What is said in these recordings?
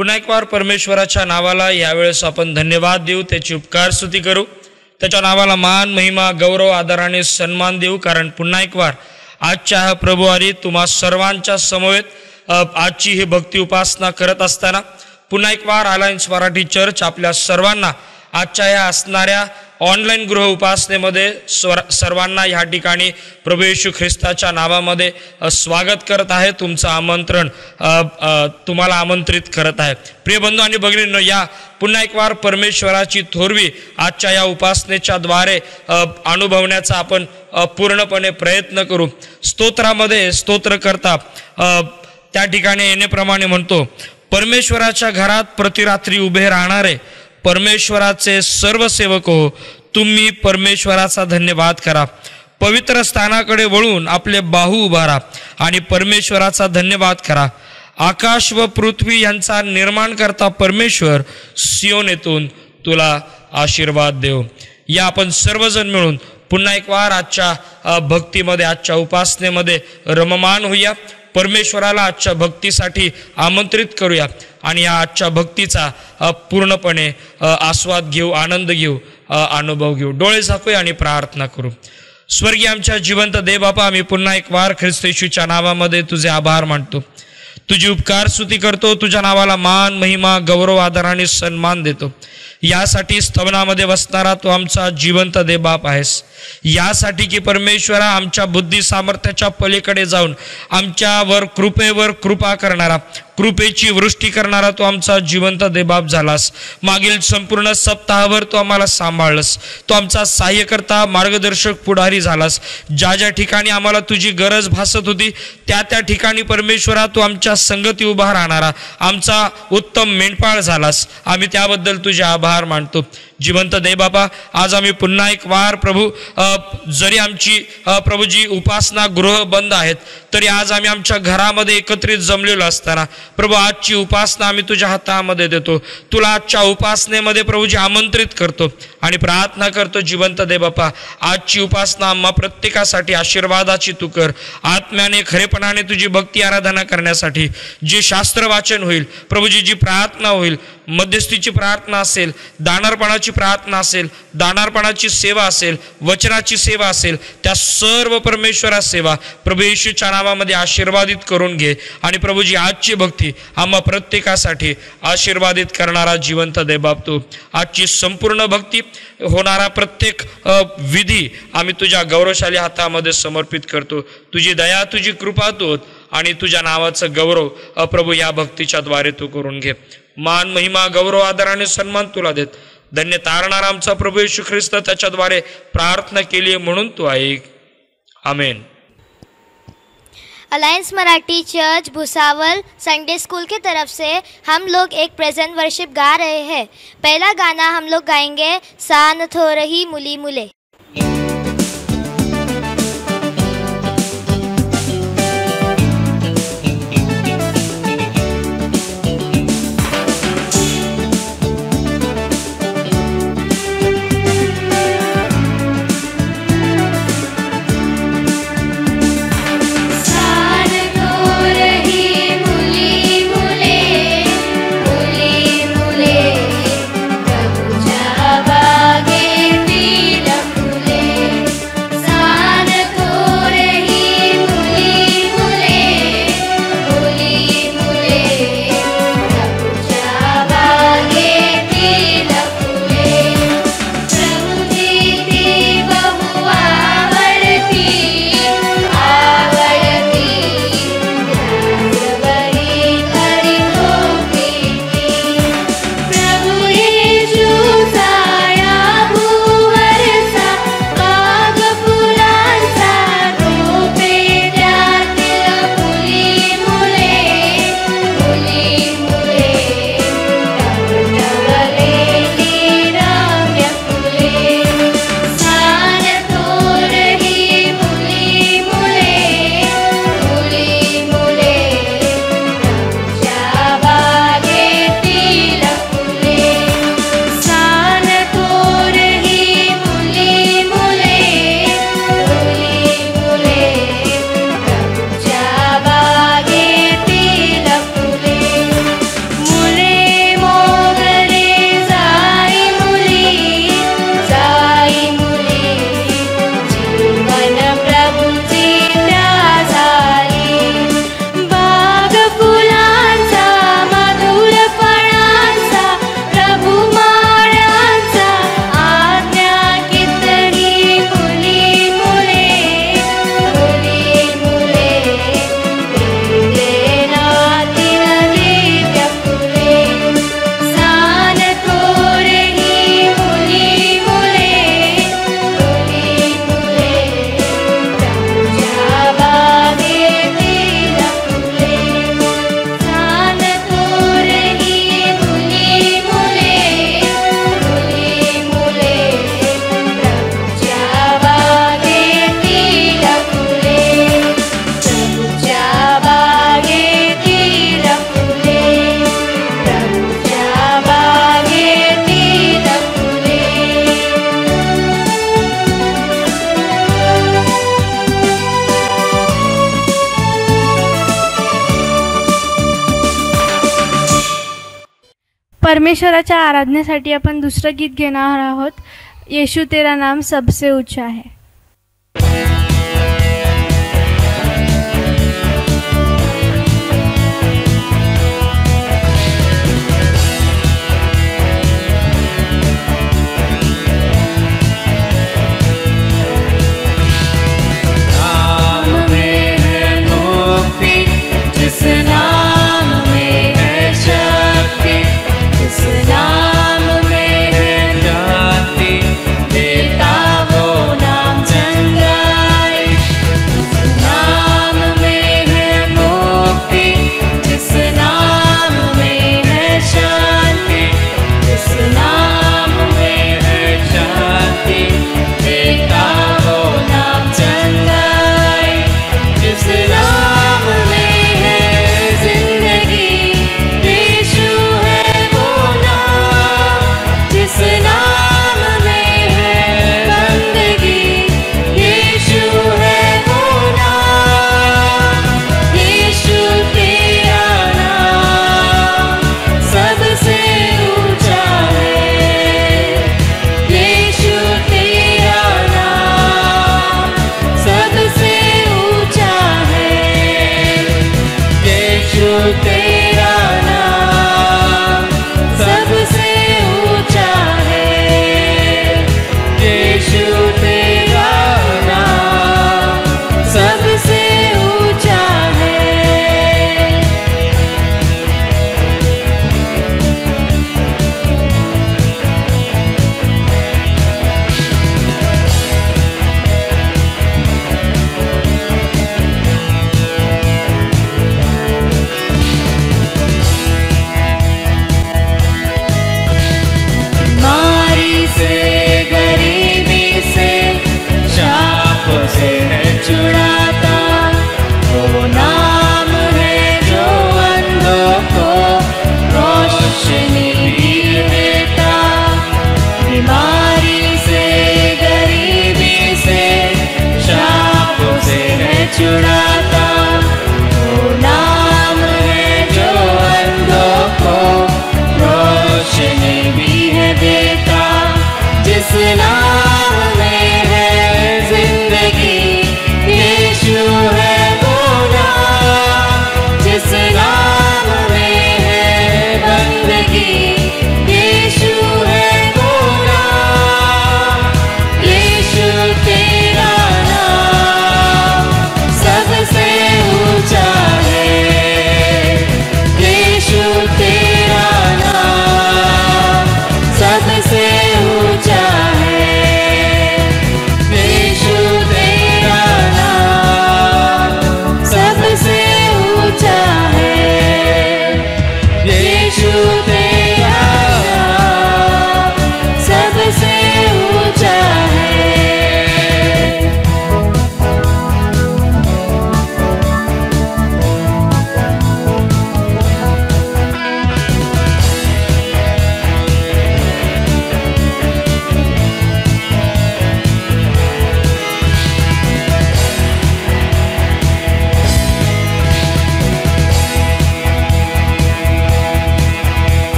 पुन्हा एक वार परमेश्वराच्या नावाला यावेळेस आपण धन्यवाद देऊ, त्याची उपकार स्तुती करू, त्याच्या नावाला मान महिमा गौरव आदराने सन्मान देऊ. कारण पुन्हा एक वार आजच्या हा प्रभुवारी तुम्हा सर्वांच्या समवेत आजची ही भक्ती उपासना करत असताना पुन्हा एक वार अलायन्स मराठी चर्च आपल्या सर्वांना आजच्या या असणाऱ्या ऑनलाईन गृह उपासनेमध्ये सर्वांना ह्या ठिकाणी प्रभू येशू ख्रिस्ताच्या नावामध्ये स्वागत करत आहे. तुमचं आमंत्रण तुम्हाला आमंत्रित करत आहे. प्रिय बंधू आणि भगिनींनो, या पुन्हा एक वार परमेश्वराची थोरवी आजच्या या उपासनेच्या द्वारे अनुभवण्याचा आपण पूर्णपणे प्रयत्न करू. स्तोत्रामध्ये स्तोत्रकर्ता त्या ठिकाणी येण्याप्रमाणे म्हणतो, परमेश्वराच्या घरात प्रतिरात्री उभे राहणारे परमेश्वराचे सर्व सेवक हो, तुम्ही परमेश्वराचा धन्यवाद करा. पवित्र स्थानाकडे वळून आपले बाहू उभारा आणि परमेश्वराचा धन्यवाद करा. आकाश व पृथ्वी यांचा निर्माण करता परमेश्वर सियोनेतून तुला आशीर्वाद देव. या आपण सर्वजण मिळून पुन्हा एक वार आजच्या भक्तीमध्ये, आजच्या उपासनेमध्ये रममान होऊया. परमेश्वराला आजच्या भक्तीसाठी आमंत्रित करूया आणि या आजच्या भक्तीचा पूर्णपणे आस्वाद घेऊ, आनंद घेऊ, अनुभव घेऊ. डोळे झाकूया आणि प्रार्थना करू. स्वर्गीय आमच्या जिवंत देव बापा, आम्ही पुन्हा एक वार ख्रिस्त येशूच्या नावामध्ये तुझे आभार मानतो, तुझी उपकार स्तुती करतो, तुझ्या नावाला मान महिमा गौरव आदराने सन्मान देतो. यासाठी स्तवनामध्ये बसणारा तू आमचा जिवंत देव बाप आहेस. यासाठी की परमेश्वरा आमच्या बुद्धी सामर्थ्याच्या पलीकडे जाऊन आमच्यावर कृपेवर कृपा करणारा, कृपेची वृष्टी करणारा तू आमचा जिवंत देवबाप झालास. मागील संपूर्ण सप्ताहावर तू आम्हाला सांभाळलंस. तू आमचा सहाय्यकर्ता, मार्गदर्शक, पुढारी झालास. ज्या ज्या ठिकाणी आम्हाला तुझी गरज भासत होती त्या त्या ठिकाणी परमेश्वरा तू आमच्या संगती उभा राहणारा आमचा उत्तम मेंढपाळ झालास. आम्ही त्याबद्दल तुझे आभार मानतो. जिवंत देवबापा, आज आम्ही पुन्हा एक वार प्रभू, जरी आमची प्रभूजी उपासना गृह बंद आहेत तरी आज आम्ही आमच्या घरामध्ये एकत्रित जमलेलो असताना प्रभू आजची उपासना आम्ही तुझ्या हातामध्ये देतो. तुला आजच्या उपासनेमध्ये प्रभूजी आमंत्रित करतो आणि प्रार्थना करतो. जिवंत देवबापा, आजची उपासना आम्हा प्रत्येकासाठी आशीर्वादाची तू कर. आत्म्याने खरेपणाने तुझी भक्ती आराधना करण्यासाठी जे शास्त्र वाचन होईल प्रभूजी, जी प्रार्थना होईल, मध्यस्थीची प्रार्थना असेल, दानार्पणाची प्रार्थना असेल, दानार्पणाची सेवा असेल, वचनाची सेवा असेल, त्या सर्व परमेश्वरा सेवा प्रभू येशूच्या नावामध्ये आशीर्वादित करून घे. आणि प्रभूजी आजची भक्ती आम्हा प्रत्येकासाठी आशीर्वादित करणारा जिवंत देवबाप तू. आजची संपूर्ण भक्ती होणारा प्रत्येक विधी आम्ही तुझ्या गौरवशाली हातामध्ये समर्पित करतो. तुझी दया, तुझी कृपा तू आणि तुझ्या नावाचं गौरव प्रभू या भक्तीच्या द्वारे तू करून घे. मान महिमा गौरव आदराने सन्मान तुला देत. धन्य तारणारा आमचा प्रभू येशू ख्रिस्त, त्याच्याद्वारे प्रार्थना केली म्हणून तू ऐक. Amen. Alliance Marathi church Bhusawal Sunday school की तरफ से हम लोग एक प्रेजेंट वर्शिप गा रहे हैं. पहला गाना हम लोग गाएंगे सान थोरही मुली मुले. मुले परमेश्वराच्या आराधनेसाठी आपण दुसरं गीत घेणार आहोत. येशू तेरा नाम सबसे ऊंचा है.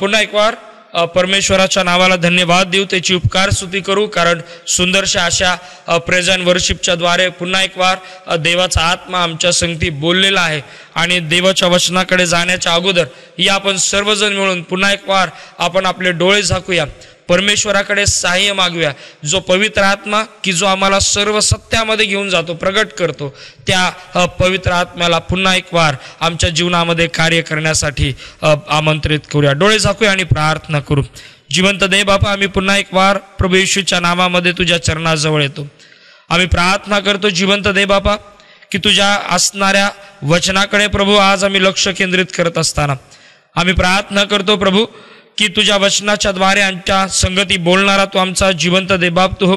पुन्हा एक वार परमेश्वराच्या नावाला धन्यवाद देऊ, त्याची उपकार स्तुती करू, कारण सुंदरशा अशा प्रेझेंट वर्शिपच्या द्वारे पुन्हा एक वार देवाचा आत्मा आमच्या संगती बोललेला आहे. आणि देवाच्या वचनाकडे जाण्याच्या अगोदर या आपण सर्वजण मिळून पुन्हा एक वार आपण आपले डोळे झाकूया, परमेश्वराकडे सहाय्य मागूया. जो पवित्र आत्मा की जो आम्हाला सर्व सत्यामध्ये घेऊन जातो, प्रगट करतो, त्या पवित्र आत्म्याला पुन्हा एक वार आमच्या जीवनामध्ये कार्य करण्यासाठी आमंत्रित करूया. डोळे झाकूया आणि प्रार्थना करू. जिवंत देव बापा, आम्ही पुन्हा एक वार प्रभू येशूच्या नामामध्ये तुझ्या चरणाजवळ येतो. आम्ही प्रार्थना करतो जिवंत देव बापा की तुझ्या असणाऱ्या वचनाकडे प्रभू आज आम्ही लक्ष केंद्रित करत असताना आम्ही प्रार्थना करतो प्रभू की तुझ्या वचनाच्या द्वारे आमच्या संगती बोलणारा तू आमचा जिवंत देवबाप तू हो.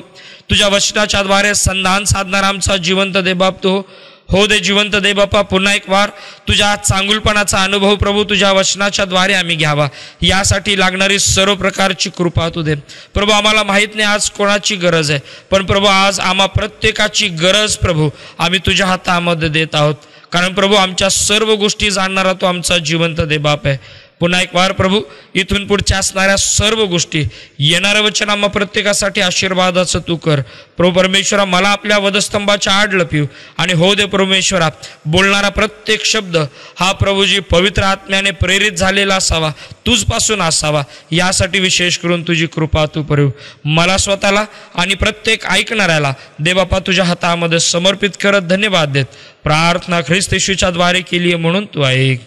तुझ्या वचनाच्या द्वारे संधान साधणारा आमचा जिवंत देवबाप तू हो दे. जिवंत देवबापा, पुन्हा एक वार तुझ्या चांगुलपणाचा अनुभव प्रभू तुझ्या वचनाच्या द्वारे आम्ही घ्यावा, यासाठी लागणारी सर्व प्रकारची कृपा तू दे प्रभू. आम्हाला माहीत नाही आज कोणाची गरज आहे, पण प्रभू आज आम्हा प्रत्येकाची गरज प्रभू आम्ही तुझ्या हातामध्ये देत आहोत, कारण प्रभू आमच्या सर्व गोष्टी जाणणारा तो आमचा जिवंत देवबाप आहे. पुन्हा एक वार प्रभू इथून पुढच्या असणाऱ्या सर्व गोष्टी येणारं वचन आम्हा प्रत्येकासाठी आशीर्वादाचं तू कर प्रभू. परमेश्वरा, मला आपल्या वधस्तंभाच्या आड लपीव आणि हो दे परमेश्वरा, बोलणारा प्रत्येक शब्द हा प्रभूजी पवित्र आत्म्याने प्रेरित झालेला असावा, तुझपासून असावा, यासाठी विशेष करून तुझी कृपा तू करू. मला स्वतःला आणि प्रत्येक ऐकणाऱ्याला देवबापा तुझ्या हातामध्ये समर्पित करत धन्यवाद देत प्रार्थना ख्रिस्त येशूच्या द्वारे केली आहे म्हणून तू ऐक.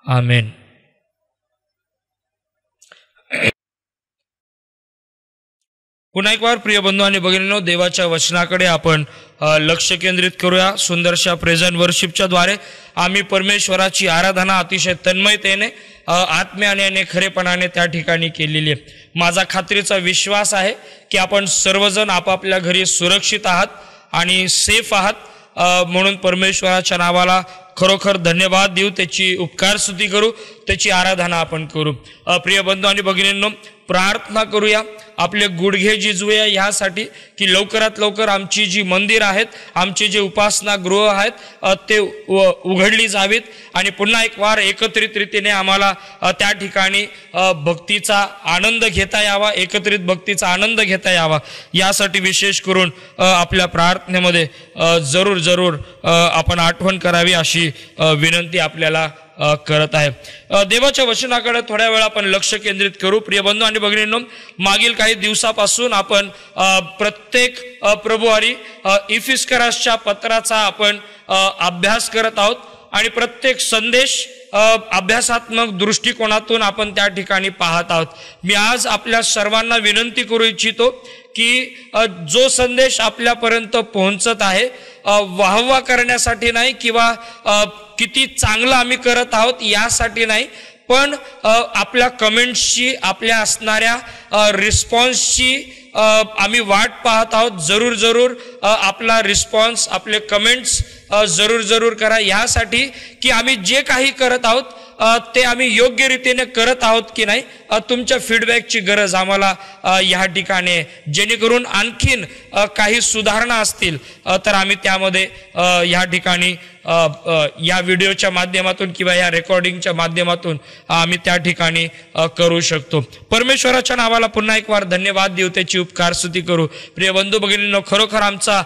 आमेन. पुन्हा एक वार प्रिय बंधू आणि भगिनींनो, देवाच्या वचनाकडे आपण लक्ष केंद्रित करूया. सुंदरशा प्रेझेंट वर्शिपच्या द्वारे आम्ही परमेश्वराची आराधना अतिशय तन्मयतेने आत्म्याने आणि खरेपणाने त्या ठिकाणी केलेली आहे. माझा खात्रीचा विश्वास आहे की आपण सर्वजण आपापल्या घरी सुरक्षित आहात आणि सेफ आहात, म्हणून परमेश्वराच्या नावाला खरोखर धन्यवाद देऊ, त्याची उपकार स्तुती करू, त्याची आराधना आपण करू. प्रिय बंधू आणि भगिनींनो, प्रार्थना करूया, आपले गुडघे झिजवूया ह्यासाठी की लवकरात लवकर आमची जी मंदिर आहेत, आमचे जे उपासना गृह आहेत ते उघडली जावीत आणि पुन्हा एक वार एकत्रित रीतीने आम्हाला त्या ठिकाणी भक्तीचा आनंद घेता यावा, एकत्रित भक्तीचा आनंद घेता यावा, यासाठी विशेष करून आपल्या प्रार्थनेमध्ये जरूर आपण आठवण करावी अशी विनंती आपल्याला करत आहे. देवाच्या वचनाकडे थोड्या वेळ आपण लक्ष केंद्रित करू. प्रिय बंधू आणि भगिनींनो, मागील काही दिवसापासून आपण प्रत्येक प्रभुवारी इफिस्करासच्या पत्राचा आपण अभ्यास करत आहोत आणि प्रत्येक संदेश अभ्यासात्मक दृष्टिकोनातून आपण त्या ठिकाणी पाहत आहोत. मी आज आपल्या सर्वांना विनंती करू इच्छितो की जो संदेश आपल्यापर्यंत पोहोचत आहे वाहवा करण्यासाठी नाही किंवा किती चांगलं आम्ही करत आहोत यासाठी नाही, पण आपल्या कमेंट्सची, आपल्या असणाऱ्या रिस्पॉन्सची आम्ही वाट पाहत आहोत. जरूर आपला रिस्पॉन्स, आपले कमेंट्स जरूर करा, यासाठी की आम्ही जे काही करत आहोत ते आम्ही योग्य रीतीने करत आहोत की नाही, तुमच्या फीडबॅकची गरज आम्हाला ह्या ठिकाणी, जेणेकरून आणखीन काही सुधारणा असतील तर आम्ही त्यामध्ये ह्या ठिकाणी या व्हिडिओच्या माध्यमातून किंवा या रेकॉर्डिंगच्या माध्यमातून आम्ही त्या ठिकाणी करू शकतो. परमेश्वराच्या नावाला पुन्हा एक वार धन्यवाद देऊ, त्याची उपकार स्तुती करू. प्रिय बंधू भगिनींनो, खरोखर आमचा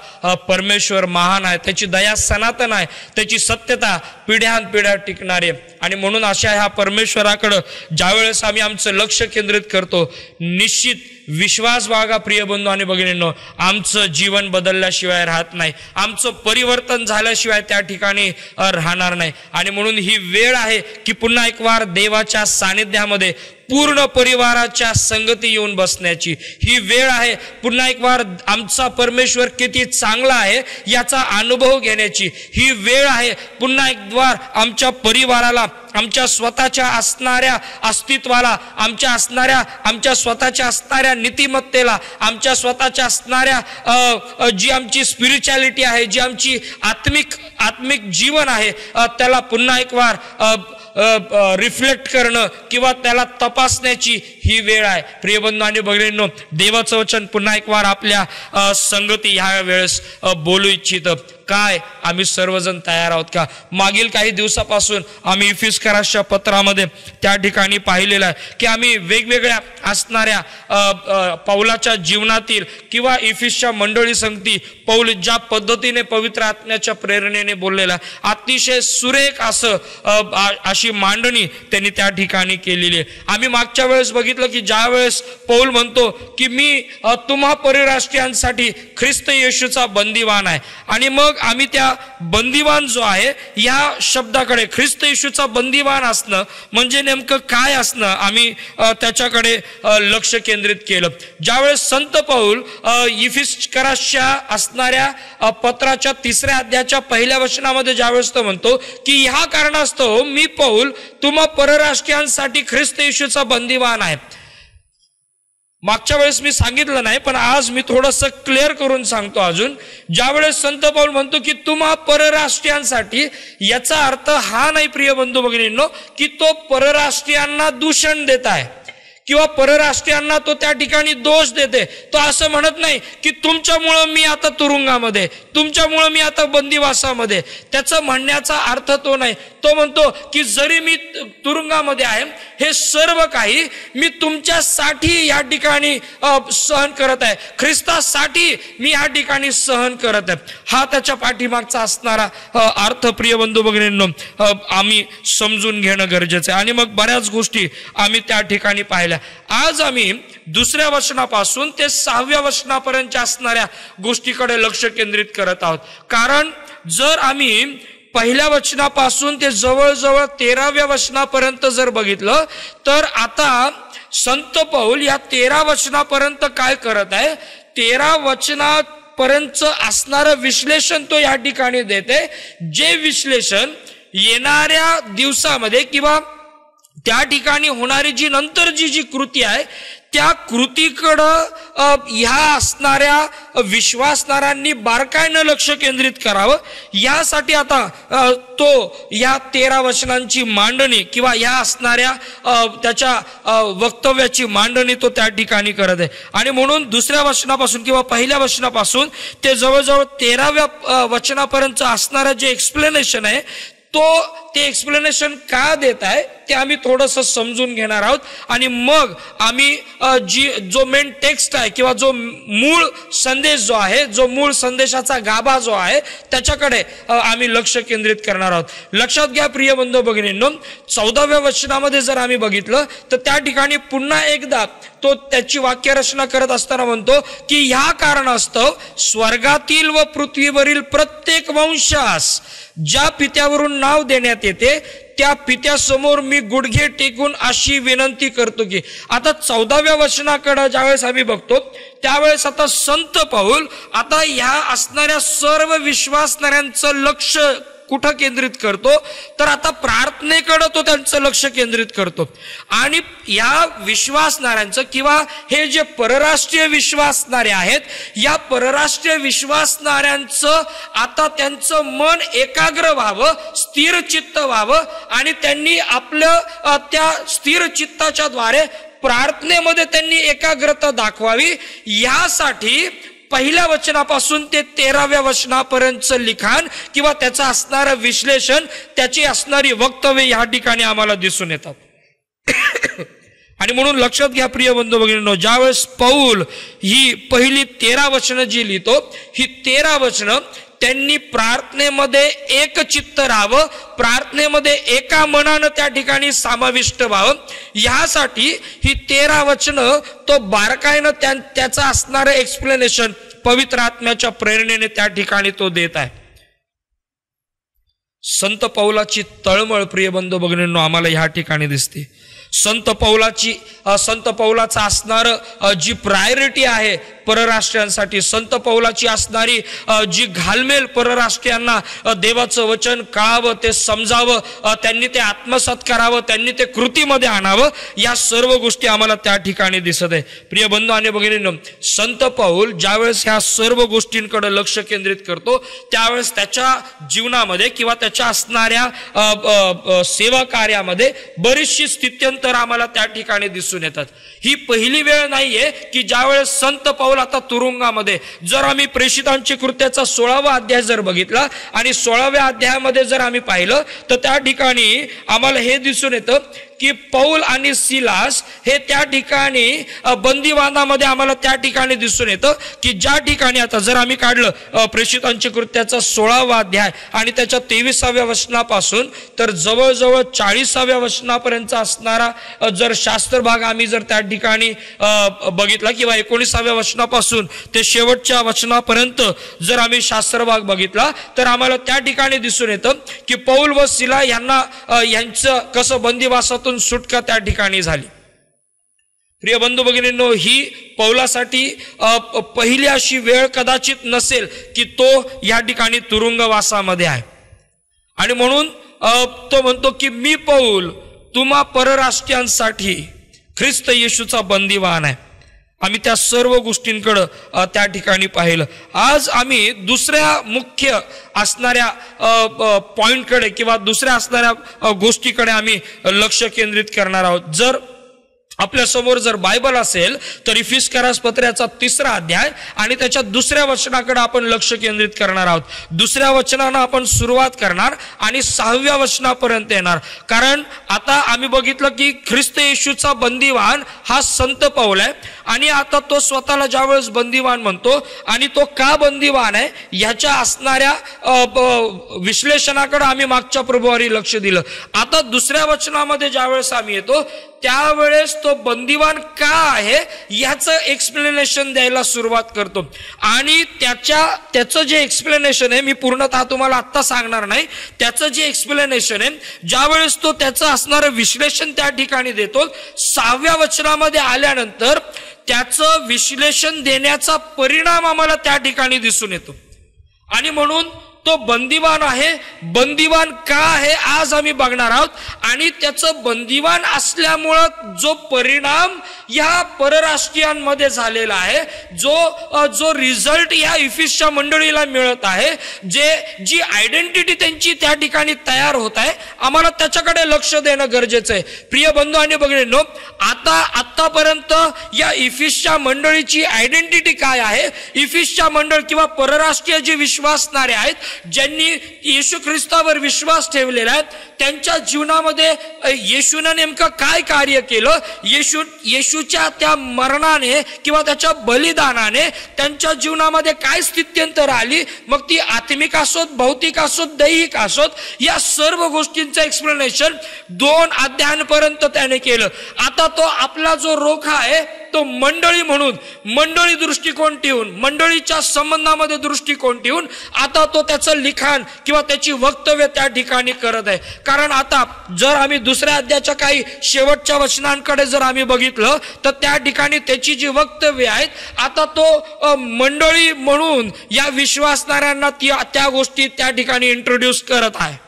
परमेश्वर महान आहे, त्याची दया सनातन आहे, त्याची सत्यता पिढ्यानपिढ्या टिकणारी आहे आणि म्हणून अशा ह्या परमेश्वराकडं ज्यावेळेस आम्ही आमचं लक्ष केंद्रित करतो, निश्चित विश्वास बाळगा प्रिय बंधू आणि भगिनींनो, आमचं जीवन बदलल्याशिवाय राहत नाही, आमचं परिवर्तन झाल्याशिवाय त्या ठिकाणी राहणार नाही. आणि म्हणून ही वेळ आहे की पुन्हा एक वार देवाच्या सानिध्यामध्ये पूर्ण परिवाराच्या संगती येऊन बसण्याची. ही वेळ आहे पुन्हा एक वार आमचा परमेश्वर किती चांगला आहे याचा अनुभव घेण्याची. ही वेळ आहे पुन्हा एक वार आमच्या परिवाराला, आमच्या स्वतःच्या असणाऱ्या अस्तित्वाला, आमच्या स्वतःच्या असणाऱ्या नीतिमत्तेला, आमच्या स्वतःच्या असणाऱ्या जी आमची स्पिरिच्युअलिटी आहे, जी आमची आत्मिक जीवन आहे, त्याला पुन्हा एक वार रिफ्लेक्ट करणं किंवा त्याला तपासण्याची ही वेळ आहे. प्रिय बंधू आणि भगिनींनो, देवाचं वचन पुन्हा एक वार आपल्या संगती ह्या वेळेस बोलू इच्छितं. काय आम्ही सर्वजण तयार आहोत का? मागील काही दिवसापासून आम्ही इफिस्करासच्या पत्रामध्ये त्या ठिकाणी पाहिलेलं आहे की आम्ही वेगवेगळ्या असणाऱ्या पौलाच्या जीवनातील किंवा इफिसच्या मंडळी संगती पौल ज्या पद्धतीने पवित्र आत्म्याच्या प्रेरणेने बोललेला अतिशय सुरेख अशी मांडणी त्यांनी त्या ठिकाणी केलेली आहे. आम्ही मागच्या वेळेस बघितलं की ज्या वेळेस पौल म्हणतो की मी तुम्हा परराष्ट्रीयांसाठी ख्रिस्त येशूचा बंदीवान आहे, आणि मग आम्ही त्या बंदीवान जो आहे या शब्दाकडे ख्रिस्त येशूचा बंदीवान असणं म्हणजे नेमकं काय असणं आम्ही त्याच्याकडे लक्ष केंद्रित केलं. ज्यावेळेस संत पौल इफिस्करासच्या असणाऱ्या पत्राच्या 3ऱ्या अध्यायाच्या 1ल्या वचनामध्ये ज्यावेळेस तो म्हणतो की ह्या कारणास्तव मी पौल तुम्हा परराष्ट्रीयांसाठी ख्रिस्त येशूचा बंदीवान आहे. मागच्या वेळेस मी सांगितलं नाही, पण आज मी थोडंसं क्लिअर करून सांगतो अजून. ज्यावेळेस संत पौल म्हणतो की तुम्हा परराष्ट्रीयांसाठी, याचा अर्थ हा नाही प्रिय बंधू भगिनींनो की तो परराष्ट्रीयांना दूषण देत आहे किंवा परराष्ट्रीयांना तो त्या ठिकाणी दोष देते. तो असं म्हणत नाही की तुमच्यामुळं मी आता तुरुंगामध्ये, तुमच्यामुळं मी आता बंदिवासामध्ये. त्याचं म्हणण्याचा अर्थ तो नाही. तो म्हणतो की जरी मी तुरुंगामध्ये आहे, हे सर्व काही मी तुमच्यासाठी या ठिकाणी सहन करत आहे, ख्रिस्तासाठी मी या ठिकाणी सहन करत आहे. हा त्याच्या पाठीमागचा असणारा अर्थ प्रिय बंधू भगिनींनो आम्ही समजून घेणं गरजेचं आहे. आणि मग बऱ्याच गोष्टी आम्ही त्या ठिकाणी पाहिल्या. आज आम्ही 2ऱ्या वचनापासून ते 6व्या वचनापर्यंत असणाऱ्या गोष्टीकडे लक्ष केंद्रित करत आहोत. कारण जर आम्ही 1ल्या वचनापासून ते जवळजवळ 13व्या वचनापर्यंत जर बघितलं तर आता संत पौल या 13 वचनापर्यंत काय करत आहे, 13 वचनापर्यंत असणारं विश्लेषण तो या ठिकाणी देते. जे विश्लेषण येणाऱ्या दिवसामध्ये किंवा त्या ठिकाणी होणारी जी नंतर जी कृती आहे त्या कृतीकडं ह्या असणाऱ्या विश्वासणाऱ्यांनी बारकाईनं लक्ष केंद्रित करावं, यासाठी आता तो या 13 वचनांची मांडणी किंवा ह्या असणाऱ्या त्याच्या वक्तव्याची मांडणी तो त्या ठिकाणी करत आहे. आणि म्हणून 2ऱ्या वचनापासून किंवा 1ल्या वचनापासून ते जवळजवळ 13व्या वचनापर्यंत असणारं जे एक्सप्लेनेशन आहे ते एक्सप्लेनेशन का देत आहे ते आम्ही थोडंसं समजून घेणार आहोत. आणि मग आम्ही जो मेन टेक्स्ट आहे किंवा जो मूळ संदेश जो आहे, जो मूळ संदेशाचा गाभा जो आहे त्याच्याकडे आम्ही लक्ष केंद्रित करणार आहोत. लक्षात घ्या प्रिय बंधू भगिनींनो, 14व्या वचनामध्ये जर आम्ही बघितलं तर त्या ठिकाणी पुन्हा एकदा तो त्याची वाक्यरचना करत असताना म्हणतो की ह्या कारणास्तव स्वर्गातील व पृथ्वीवरील प्रत्येक वंशास ज्या पित्यावरून नाव देण्यात येते त्या पित्यासमोर मी गुडघे टेकून अशी विनंती करतो की. आता 14व्या वचनाकडे ज्यावेळेस आम्ही बघतो त्यावेळेस आता संत पौल आता ह्या असणाऱ्या सर्व विश्वासणाऱ्यांचं लक्ष कुठं केंद्रित करतो, तर आता प्रार्थनेकडे तो त्यांचं लक्ष केंद्रित करतो. आणि या विश्वासणाऱ्यांचं किंवा हे जे परराष्ट्रीय विश्वासणारे आहेत, या परराष्ट्रीय विश्वासणाऱ्यांचं आता त्यांचं मन एकाग्र व्हावं, स्थिर चित्त व्हावं, आणि त्यांनी आपलं त्या स्थिर चित्ताच्या द्वारे प्रार्थनेमध्ये त्यांनी एकाग्रता दाखवावी. यासाठी 1ल्या वचनापासून ते 13व्या वचनापर्यंतचं लिखाण किंवा त्याचं असणारं विश्लेषण, त्याची असणारी वक्तव्य या ठिकाणी आम्हाला दिसून येतात. आणि म्हणून लक्षात घ्या प्रिय बंधू भगिनींनो, ज्यावेळेस पौल ही पहिली 13 वचनं जी लिहितो, ही 13 वचनं त्यांनी प्रार्थनेमध्ये एकचित्त राहावं, प्रार्थनेमध्ये एका मनानं त्या ठिकाणी समाविष्ट व्हावं. यासाठी ही 13 वचनं तो बारकाईनं त्याचं असणारं एक्सप्लेनेशन पवित्र आत्म्याच्या प्रेरणेने त्या ठिकाणी तो देत आहे. संत पौलाची तळमळ प्रिय बंधू भगिनींनो आम्हाला ह्या ठिकाणी दिसते. संत पौलाचा असणार जी प्रायोरिटी आहे परराष्ट्रीयांसाठी, संत पौलाची असणारी जी घालमेल परराष्ट्रीयांना देवाचं वचन कळावं, ते समजावं, त्यांनी ते आत्मसात करावं, त्यांनी ते कृतीमध्ये आणावं, या सर्व गोष्टी आम्हाला त्या ठिकाणी दिसत आहे. प्रिय बंधू आणि भगिनींनो, संत पौल ज्यावेळेस ह्या सर्व गोष्टींकडे लक्ष केंद्रित करतो त्यावेळेस त्याच्या जीवनामध्ये किंवा त्याच्या असणाऱ्या सेवा कार्यामध्ये बरीचशी स्थित्यंतर आम्हाला त्या ठिकाणी दिसून येतात. ही पहिली वेळ नाहीये की ज्यावेळेस संत पौल पौल आता तुरुंगामध्ये. जर आम्ही प्रेषितांची कृत्याचा 16वा अध्याय जर बघितला आणि 16व्या अध्यायामध्ये जर आम्ही पाहिलं तर त्या ठिकाणी आम्हाला हे दिसून येतं की पौल आणि सिलास हे त्या ठिकाणी बंदीवानामध्ये आम्हाला त्या ठिकाणी दिसून येतं की ज्या ठिकाणी आता जर आम्ही काढलं प्रेषितांची कृत्याचा 16वा अध्याय आणि त्याच्या 23व्या वचनापासून तर जवळजवळ 40व्या वचनापर्यंत असणारा जर शास्त्र भाग आम्ही जर त्या ठिकाणी बघितला किंवा 19व्या वचनापासून ते शेवटच्या वचनापर्यंत जर आम्ही शास्त्र भाग बघितला तर आम्हाला त्या ठिकाणी दिसून येतं की पौल व सिला यांचं कसं बंदिवासातून सुटका त्या ठिकाणी झाली. प्रिय बंधू भगिनींनो, ही पौलासाठी पहिली अशी वेळ कदाचित नसेल की तो या ठिकाणी तुरुंगवासामध्ये आहे आणि म्हणून तो म्हणतो की मी पौल तुम्हा परराष्ट्रीयांसाठी ख्रिस्त येशूचा बंदीवान आहे. आम्ही त्या सर्व गोष्टींकडं त्या ठिकाणी पाहिलं. आज आम्ही दुसऱ्या मुख्य असणाऱ्या पॉइंटकडे किंवा दुसऱ्या असणाऱ्या गोष्टीकडे आम्ही लक्ष केंद्रित करणार आहोत. जर आपल्या समोर जर बायबल असेल तर इफिस्करास पत्राचा 3रा अध्याय आणि त्याच्या 2ऱ्या वचनाकडे आपण लक्ष केंद्रित करणार आहोत. 2ऱ्या वचनानं आपण सुरुवात करणार आणि 6व्या वचनापर्यंत येणार. कारण आता आम्ही बघितलं की ख्रिस्त येशूचा बंदीवान हा संत पौल आहे आणि आता तो स्वतःला ज्यावेळेस बंदीवान म्हणतो आणि तो का बंदीवान आहे ह्याच्या असणाऱ्या विश्लेषणाकडे आम्ही मागच्या प्रभुवारी लक्ष दिलं. आता 2ऱ्या वचनामध्ये ज्यावेळेस आम्ही येतो त्यावेळेस तो बंदीवान का आहे याचं एक्सप्लेनेशन द्यायला सुरुवात करतो आणि त्याचं जे एक्सप्लेनेशन आहे मी पूर्णतः तुम्हाला आत्ता सांगणार नाही. त्याचं जे एक्सप्लेनेशन आहे ज्यावेळेस तो त्याचं असणारं विश्लेषण त्या ठिकाणी देतो 6व्या वचनामध्ये आल्यानंतर त्याचं विश्लेषण देण्याचा परिणाम आम्हाला त्या ठिकाणी दिसून येतो आणि म्हणून तो बंदीवान आहे. बंदीवान का आहे आज आम्ही बघणार आहोत आणि त्याचं बंदीवान असल्यामुळं जो परिणाम या परराष्ट्रीयांमध्ये झालेला आहे, जो रिझल्ट या इफिसच्या मंडळीला मिळत आहे, जी आयडेंटिटी त्यांची त्या ठिकाणी तयार होत आहे, आम्हाला त्याच्याकडे लक्ष देणं गरजेचं आहे. प्रिय बंधू आणि भगिनींनो, आतापर्यंत या इफिसच्या मंडळीची आयडेंटिटी काय आहे? इफिसच्या मंडळ किंवा परराष्ट्रीय जे विश्वासणारे आहेत, ज्यांनी येशू ख्रिस्तावर विश्वास ठेवलेला आहे, त्यांच्या जीवनामध्ये येशूनं नेमकं काय कार्य केलं, येशूच्या त्या मरणाने किंवा त्याच्या बलिदानाने त्यांच्या जीवनामध्ये काय स्थित्यंतर आली, मग ती आत्मिक असोत, भौतिक असोत, दैहिक असोत, या सर्व गोष्टींचं एक्सप्लेनेशन 2 अध्यायांपर्यंत त्याने केलं. आता तो आपला जो रोखा आहे तो मंडळी म्हणून, मंडळी दृष्टिकोन ठेवून, मंडळीच्या संबंधामध्ये दृष्टिकोन ठेवून आता तो त्याचं लिखाण किंवा त्याची वक्तव्य त्या ठिकाणी करत आहे. कारण आता जर आम्ही 2ऱ्या अध्यायाच्या काही शेवटच्या वचनांकडे जर आम्ही बघितलं तर त्या ठिकाणी त्याची जी वक्तव्य आहेत आता तो मंडळी म्हणून या विश्वासणाऱ्यांना त्या गोष्टी त्या ठिकाणी इंट्रोड्यूस करत आहे.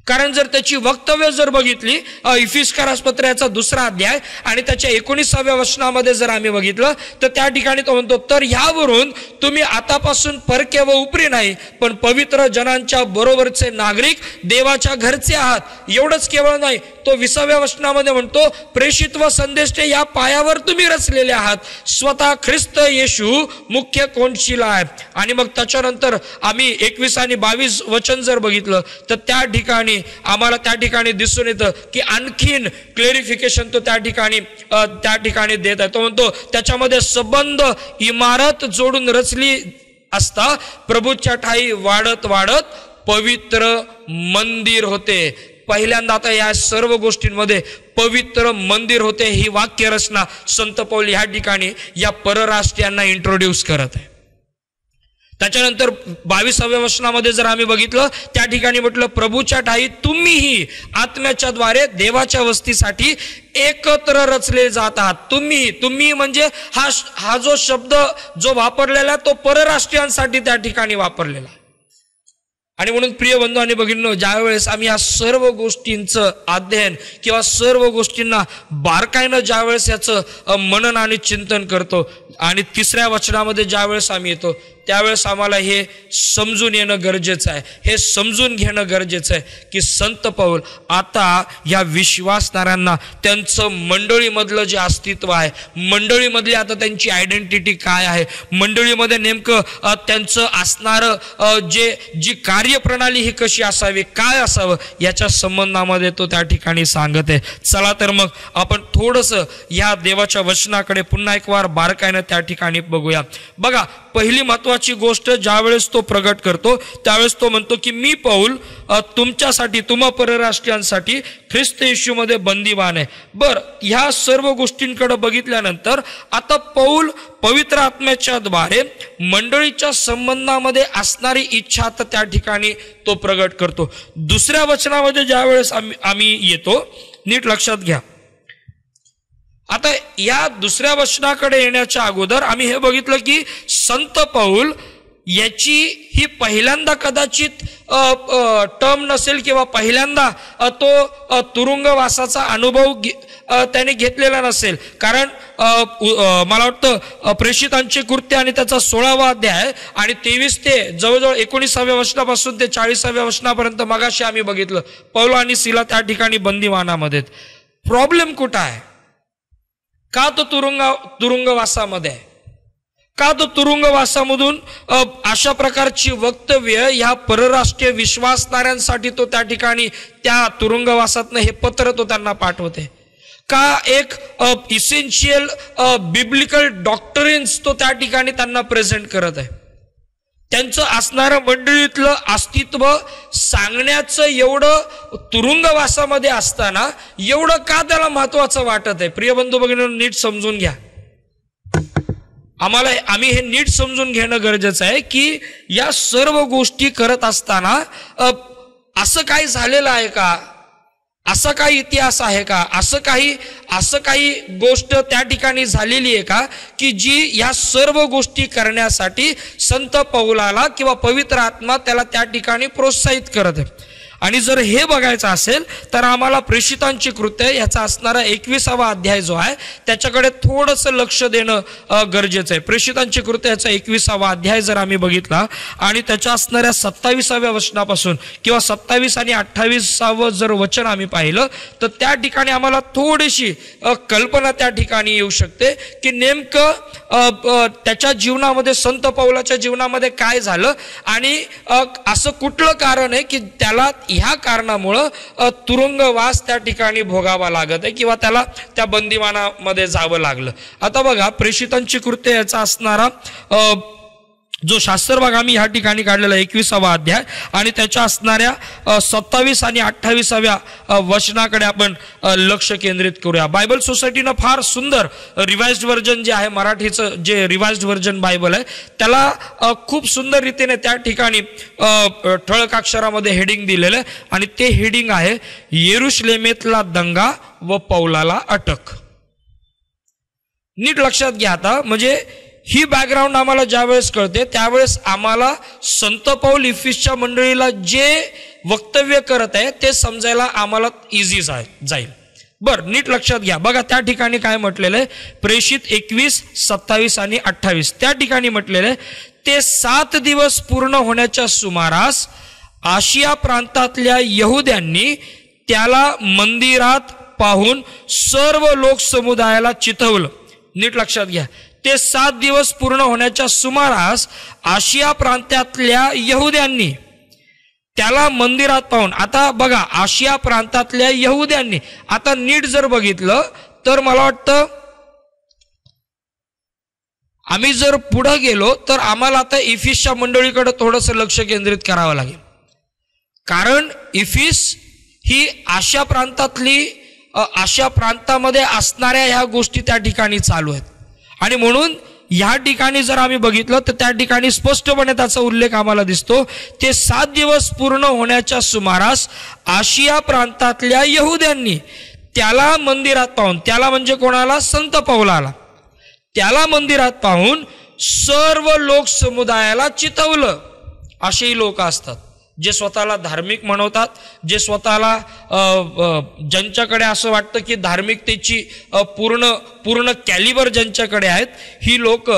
कारण जर त्याची वक्तव्य जर बघितली इफिस्करास पत्राचा 2रा अध्याय आणि त्याच्या 19व्या वचनामध्ये जर आम्ही बघितलं तर त्या ठिकाणी तो म्हणतो, तर ह्यावरून तुम्ही आतापासून परके व उपरी नाही पण पवित्र जनांच्या बरोबरचे नागरिक, देवाच्या घरचे आहात. एवढंच केवळ नाही, तो 20व्या वचनामध्ये म्हणतो, प्रेषित व संदेष्टे या पायावर तुम्ही रचलेले आहात, स्वतः ख्रिस्त येशू मुख्य कोनशिला आहे. आणि मग त्याच्यानंतर आम्ही 21 आणि 22 वचन जर बघितलं तर त्या ठिकाणी आम्हाला त्या ठिकाणी दिसून येतं की आणखीन क्लेरिफिकेशन तो त्या ठिकाणी देत आहे. तो म्हणतो त्याच्यामध्ये संबंध इमारत जोडून रचली असता प्रभूच्या ठाई वाढत वाढत पवित्र मंदिर होते. पहिल्यांदा आता या सर्व गोष्टींमध्ये पवित्र मंदिर होते ही वाक्य रचना संत पौल या ठिकाणी या परराष्ट्रीयांना इंट्रोड्यूस करत आहे. त्याच्यानंतर 22व्या वचनामध्ये जर आम्ही बघितलं त्या ठिकाणी म्हटलं, प्रभूच्या ठाई तुम्हीही आत्म्याच्या द्वारे देवाच्या वस्तीसाठी एकत्र रचले जात आहात. तुम्ही म्हणजे हा जो शब्द जो वापरलेला तो परराष्ट्रीयांसाठी त्या ठिकाणी वापरलेला. आणि म्हणून प्रिय बंधू आणि भगिनींनो, ज्यावेळेस आम्ही या सर्व गोष्टींचं अध्ययन किंवा सर्व गोष्टींना बारकाईनं ज्यावेळेस याचं मनन आणि चिंतन करतो आणि 3ऱ्या वचनामध्ये ज्यावेळेस आम्ही येतो त्यावेळेस आम्हाला हे समजून येणं गरजेचं आहे, हे समजून घेणं गरजेचं आहे की संत पौल आता या विश्वासणाऱ्यांना त्यांचं मंडळीमधलं जे अस्तित्व आहे, मंडळीमधली आता त्यांची आयडेंटिटी काय आहे, मंडळीमध्ये नेमकं त्यांचं असणारं जी कार्यप्रणाली ही कशी असावी, काय असावं, याच्या संबंधामध्ये तो त्या ठिकाणी सांगत आहे. चला तर मग आपण थोडंसं या देवाच्या वचनाकडे पुन्हा एक वार बारकाईनं त्या ठिकाणी बघूया. बघा, पहिली महत्वाची गोष्ट ज्यावेळेस तो प्रगट करतो त्यावेळेस तो म्हणतो की मी पौल तुमच्यासाठी, तुम्हा परराष्ट्रीयांसाठी ख्रिस्त येशूमध्ये बंदीवान आहे. बर, ह्या सर्व गोष्टींकडे बघितल्यानंतर आता पौल पवित्र आत्म्याच्या द्वारे मंडळीच्या संबंधामध्ये असणारी इच्छा आता त्या ठिकाणी तो प्रगट करतो. दुसऱ्या वचनामध्ये ज्यावेळेस आम्ही येतो, नीट लक्षात घ्या. आता या दुसऱ्या वचनाकडे येण्याच्या अगोदर आम्ही हे बघितलं की संत पौल याची ही पहिल्यांदा कदाचित टर्म नसेल किंवा पहिल्यांदा तो तुरुंगवासाचा अनुभव त्याने घेतलेला नसेल. कारण मला वाटतं प्रेषितांचे कृत्य आणि त्याचा 16वा अध्याय आणि 23 ते जवळजवळ 19व्या वचनापासून ते 40व्या वचनापर्यंत मगाशी आम्ही बघितलं पौल आणि सिला त्या ठिकाणी बंदीवानामध्ये. प्रॉब्लेम कुठं आहे? का तो तुरुंगवासामध्ये आहे? का तो तुरुंगवासामधून अशा प्रकारची वक्तव्य ह्या परराष्ट्रीय विश्वासणाऱ्यांसाठी तो त्या ठिकाणी त्या तुरुंगवासातनं हे पत्र तो त्यांना पाठवते? का एक इसेन्शियल बिब्लिकल डॉक्टरिन्स तो त्या ठिकाणी त्यांना प्रेझेंट करत आहे? त्यांचं असणारं मंडळीतलं अस्तित्व सांगण्याचं एवढं तुरुंगवासामध्ये असताना एवढं का त्याला महत्वाचं वाटत आहे? प्रिय बंधू भगिनींनो, नीट समजून घ्या. आम्ही हे नीट समजून घेणं गरजेचं आहे की या सर्व गोष्टी करत असताना असं काही झालेलं आहे का? असा काही इतिहास आहे का? असं काही गोष्ट त्या ठिकाणी झालेली आहे का की जी या सर्व गोष्टी करण्यासाठी संत पौलाला किंवा पवित्र आत्मा त्याला त्या ठिकाणी प्रोत्साहित करत आहे? आणि जर हे बघायचं असेल तर आम्हाला प्रेषितांची कृत्य याचा असणारा 21वा अध्याय जो आहे त्याच्याकडे थोडंसं लक्ष देणं गरजेचं आहे. प्रेषितांची कृत्य याचा 21वा अध्याय जर आम्ही बघितला आणि त्याच्या असणाऱ्या 27व्या वचनापासून किंवा 27 आणि 28वं जर वचन आम्ही पाहिलं तर त्या ठिकाणी आम्हाला थोडीशी कल्पना त्या ठिकाणी येऊ शकते की नेमकं त्याच्या जीवनामध्ये, संत पौलाच्या जीवनामध्ये काय झालं आणि असं कुठलं कारण आहे की त्याला ह्या कारणामुळं तुरुंगवास त्या ठिकाणी भोगावा लागत आहे किंवा त्याला त्या बंदिवानामध्ये जावं लागलं. आता बघा, प्रेषितांची कृत्य याचा असणारा जो शास्त्रभाग आम्ही ह्या ठिकाणी काढलेला 21वा अध्याय आणि त्याच्या असणाऱ्या 27 आणि 28व्या वचनाकडे आपण लक्ष केंद्रित करूया. बायबल सोसायटीनं फार सुंदर रिवाइज्ड व्हर्जन जे आहे, मराठीचं जे रिवाइज्ड व्हर्जन बायबल आहे त्याला खूप सुंदर रीतीने त्या ठिकाणी ठळक अक्षरामध्ये हेडिंग दिलेलं आहे आणि ते हेडिंग आहे येरुशलेमेतला दंगा व पौलाला अटक. नीट लक्षात घ्या. आता म्हणजे ही बॅकग्राऊंड आम्हाला ज्यावेळेस कळते त्यावेळेस आम्हाला संत पौल इफिसच्या मंडळीला जे वक्तव्य करत आहे ते समजायला आम्हाला इझी जाईल. बरं, नीट लक्षात घ्या. बघा त्या ठिकाणी काय म्हटलेलं आहे, प्रेषित 21, 27 आणि 28 त्या ठिकाणी म्हटलेलं आहे, ते 7 दिवस पूर्ण होण्याच्या सुमारास आशिया प्रांतातल्या यहुद्यांनी त्याला मंदिरात पाहून सर्व लोक समुदायाला चिथवलं. नीट लक्षात घ्या. ते 7 दिवस पूर्ण होण्याच्या सुमारास आशिया प्रांतातल्या यहुद्यांनी त्याला मंदिरात पाहून. आता बघा, आशिया प्रांतातल्या यहुद्यांनी, आता नीट जर बघितलं तर मला वाटतं आम्ही जर पुढे गेलो तर आम्हाला आता इफिसच्या मंडळीकडे थोडंसं लक्ष केंद्रित करावं लागेल. कारण इफिस ही आशिया प्रांतामध्ये असणाऱ्या ह्या गोष्टी त्या ठिकाणी चालू आहेत आणि म्हणून ह्या ठिकाणी जर आम्ही बघितलं तर त्या ठिकाणी स्पष्टपणे त्याचा उल्लेख आम्हाला दिसतो. ते 7 दिवस पूर्ण होण्याच्या सुमारास आशिया प्रांतातल्या यहुद्यांनी त्याला मंदिरात पाहून, त्याला म्हणजे कोणाला? संत पौलाला. त्याला मंदिरात पाहून सर्व लोक समुदायाला चिथवलं. असेही लोक असतात जे स्वतःला धार्मिक म्हणवतात, जे स्वतःला ज्यांच्याकडे असं वाटतं की धार्मिकतेची पूर्ण कॅलिबर ज्यांच्याकडे आहेत, ही लोक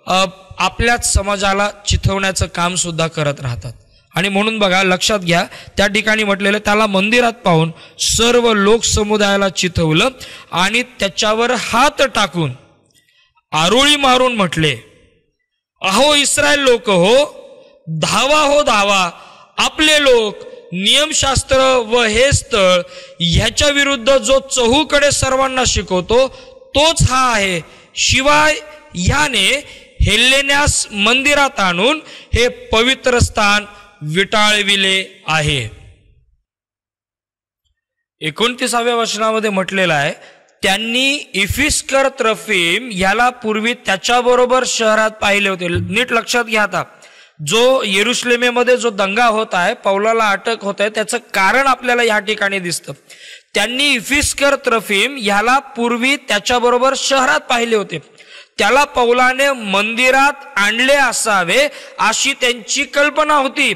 आपल्याच समाजाला चिथवण्याचं काम सुद्धा करत राहतात. आणि म्हणून बघा, लक्षात घ्या, त्या ठिकाणी म्हटलेलं, त्याला मंदिरात पाहून सर्व लोक समुदायाला चिथवलं आणि त्याच्यावर हात टाकून आरोळी मारून म्हटले, अहो इस्रायल लोक हो, धावा हो धावा, आपले लोक, नियमशास्त्र व हे स्थळ ह्याच्या विरुद्ध जो चहूकडे सर्वांना शिकवतो तोच हा आहे. शिवाय ह्याने हेल्लेन्यास मंदिरात आणून हे पवित्र स्थान विटाळविले आहे. 29व्या वचनामध्ये म्हटलेलं आहे, त्यांनी इफिस्कर त्रफीम याला पूर्वी त्याच्याबरोबर शहरात पाहिले होते. नीट लक्षात घ्या, आता जो येरुशलेमेमध्ये जो दंगा होत आहे, पौलाला अटक होत आहे, त्याचं कारण आपल्याला या ठिकाणी दिसतं. त्यांनी इफिस्कर त्रफीम याला पूर्वी त्याच्याबरोबर शहरात पाहिले होते. त्याला पौलाने मंदिरात आणले असावे अशी त्यांची कल्पना होती.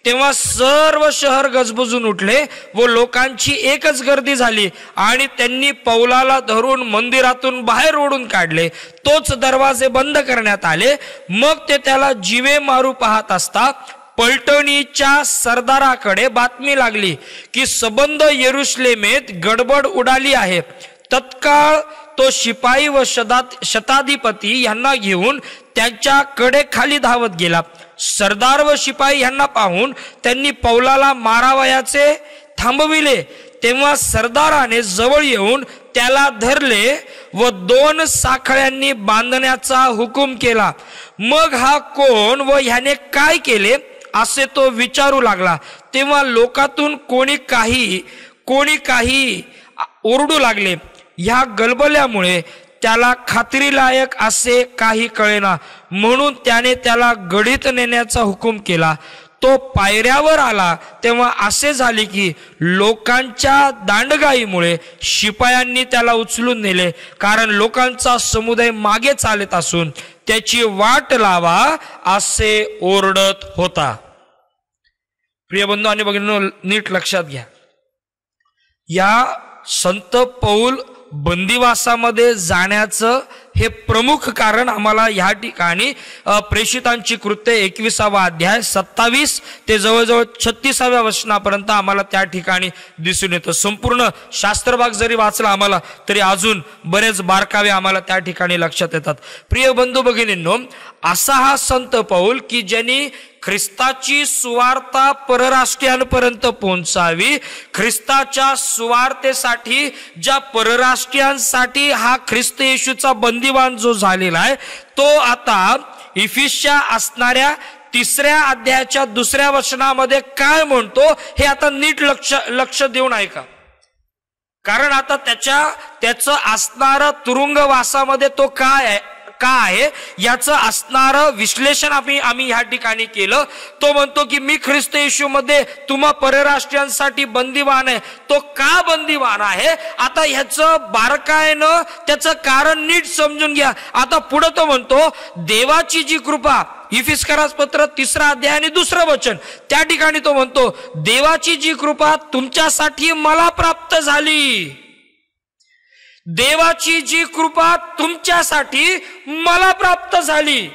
तेव्हा सर्व शहर गजबजून उठले व लोकांची एकच गर्दी झाली आणि त्यांनी पौलाला धरून मंदिरातून बाहेर ओढून काढले. तोच दरवाजे बंद करण्यात आले. मग ते त्याला जीवे मारू पाहत असता पलटणीच्या सरदाराकडे बातमी लागली की सबंध येरुशलेमेत गडबड उडाली आहे. तत्काळ तो शिपाई व शताधिपती यांना घेऊन त्यांच्याकडे खाली धावत गेला. सरदार व शिपाई यांना पाहून त्यांनी पौलाला मारावयाचे थांबविले. तेव्हा सरदाराने जवळ येऊन त्याला धरले व 2 साखळ्यांनी बांधण्याचा हुकूम केला. मग हा कोण व ह्याने काय केले असे तो विचारू लागला. तेव्हा लोकातून कोणी काही ओरडू लागले. ह्या गलबल्यामुळे त्याला खात्रीलायक असे काही कळेना, म्हणून त्याने त्याला गढीत नेण्याचा हुकूम केला. तो पायऱ्यावर आला तेव्हा असे झाले की लोकांच्या दांडगाईमुळे शिपायांनी त्याला उचलून नेले, कारण लोकांचा समुदाय मागे चालत असून त्याची वाट लावा असे ओरडत होता. प्रिय बंधू आणि भगिनींनो, नीट लक्षात घ्या, या संत पौल बंदिवासामध्ये जाण्याचं हे प्रमुख कारण आम्हाला या ठिकाणी प्रेषितांची कृत्ये 21वा अध्याय 27 ते जवळजवळ 36व्या वचनापर्यंत आम्हाला त्या ठिकाणी दिसून येतं. संपूर्ण शास्त्रभाग जरी वाचला आम्हाला तरी अजून बरेच बारकावे आम्हाला त्या ठिकाणी लक्षात येतात. प्रिय बंधू भगिनींनो, असा हा संत पौल की ज्यांनी ख्रिस्ताची सुवार्ता परराष्ट्रीयांपर्यंत पोहोचावी, ख्रिस्ताच्या सुवार्तेसाठी ज्या परराष्ट्रीयांसाठी हा ख्रिस्त येशूचा बंदिवान जो झालेला आहे, तो आता इफिसच्या असणाऱ्या 3ऱ्या अध्यायाच्या 2ऱ्या वचनामध्ये काय म्हणतो हे आता नीट लक्ष देऊन ऐका. कारण आता त्याचं असणारं तुरुंगवासामध्ये तो काय आहे याचं असणारं विश्लेषण आम्ही ह्या ठिकाणी केलं. तो म्हणतो की मी ख्रिस्त येशूमध्ये तुम्हा परराष्ट्रीयांसाठी बंदिवान आहे. तो का बंदिवान आहे आता ह्याचं बारकाईनं त्याचं कारण नीट समजून घ्या. आता पुढे तो म्हणतो देवाची जी कृपा, इफिस्करास पत्र 3रा अध्याय आणि 2रं वचन, त्या ठिकाणी तो म्हणतो देवाची जी कृपा तुमच्यासाठी मला प्राप्त झाली. देवाची जी कृपा तुमच्यासाठी मला प्राप्त झाली.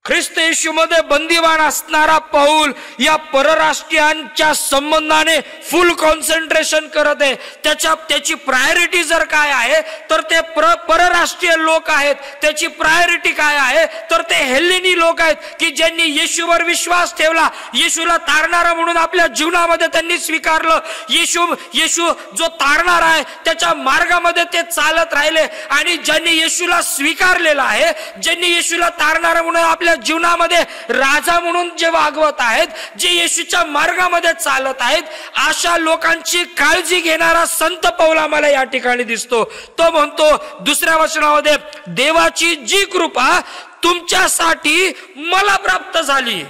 ख्रिस्त येशूमध्ये बंदिवान असणारा पौल या परराष्ट्रीयांच्या संबंधाने फुल कॉन्सन्ट्रेशन करत आहे. त्याची प्रायोरिटी जर काय आहे तर ते परराष्ट्रीय लोक आहेत. त्याची प्रायोरिटी काय आहे तर ते हेल्लेनी लोक आहेत की ज्यांनी येशूवर विश्वास ठेवला, येशूला तारणारा म्हणून आपल्या जीवनामध्ये त्यांनी स्वीकारलं. येशू जो तारणार आहे त्याच्या मार्गामध्ये ते चालत राहिले. आणि ज्यांनी येशूला स्वीकारलेला आहे, ज्यांनी येशूला तारणारा म्हणून आपल्या जीवनामध्ये राजा म्हणून जे वागवत आहेत, जे येशूच्या मार्गामध्ये चालत आहेत, अशा लोकांची काळजी घेणारा संत पौल आम्हाला या ठिकाणी दिसतो. तो म्हणतो 2ऱ्या वचनामध्ये देवाची जी कृपा तुमच्यासाठी मला प्राप्त झाली.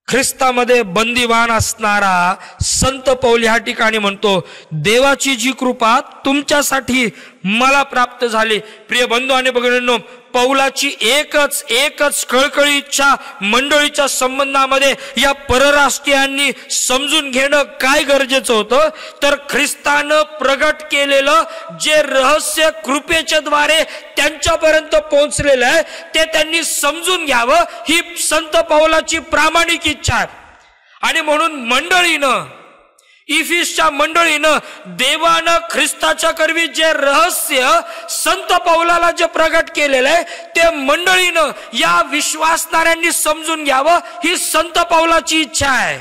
ख्रिस्तामध्ये बंदिवान असणारा संत पौल या ठिकाणी म्हणतो देवाची जी कृपा तुमच्यासाठी मला प्राप्त झाली. प्रिय बंधू आणि भगिनींनो, पौलाची एकच कळकळी इच्छा मंडळीच्या संबंधामध्ये या परराष्ट्रीयांनी समजून घेणं काय गरजेचं होतं, तर ख्रिस्तानं प्रगट केलेलं जे रहस्य कृपेच्या द्वारे त्यांच्यापर्यंत पोहोचलेलं आहे ते त्यांनी समजून घ्यावं, ही संत पौलाची प्रामाणिक इच्छा आहे. आणि म्हणून मंडळीनं, इफिसच्या मंडळीनं देवानं ख्रिस्ताच्या करवी जे रहस्य संत पौलाला जे प्रगट केलेलं आहे ते मंडळीनं, या विश्वासणाऱ्यांनी समजून घ्यावं, ही संत पौलाची इच्छा आहे.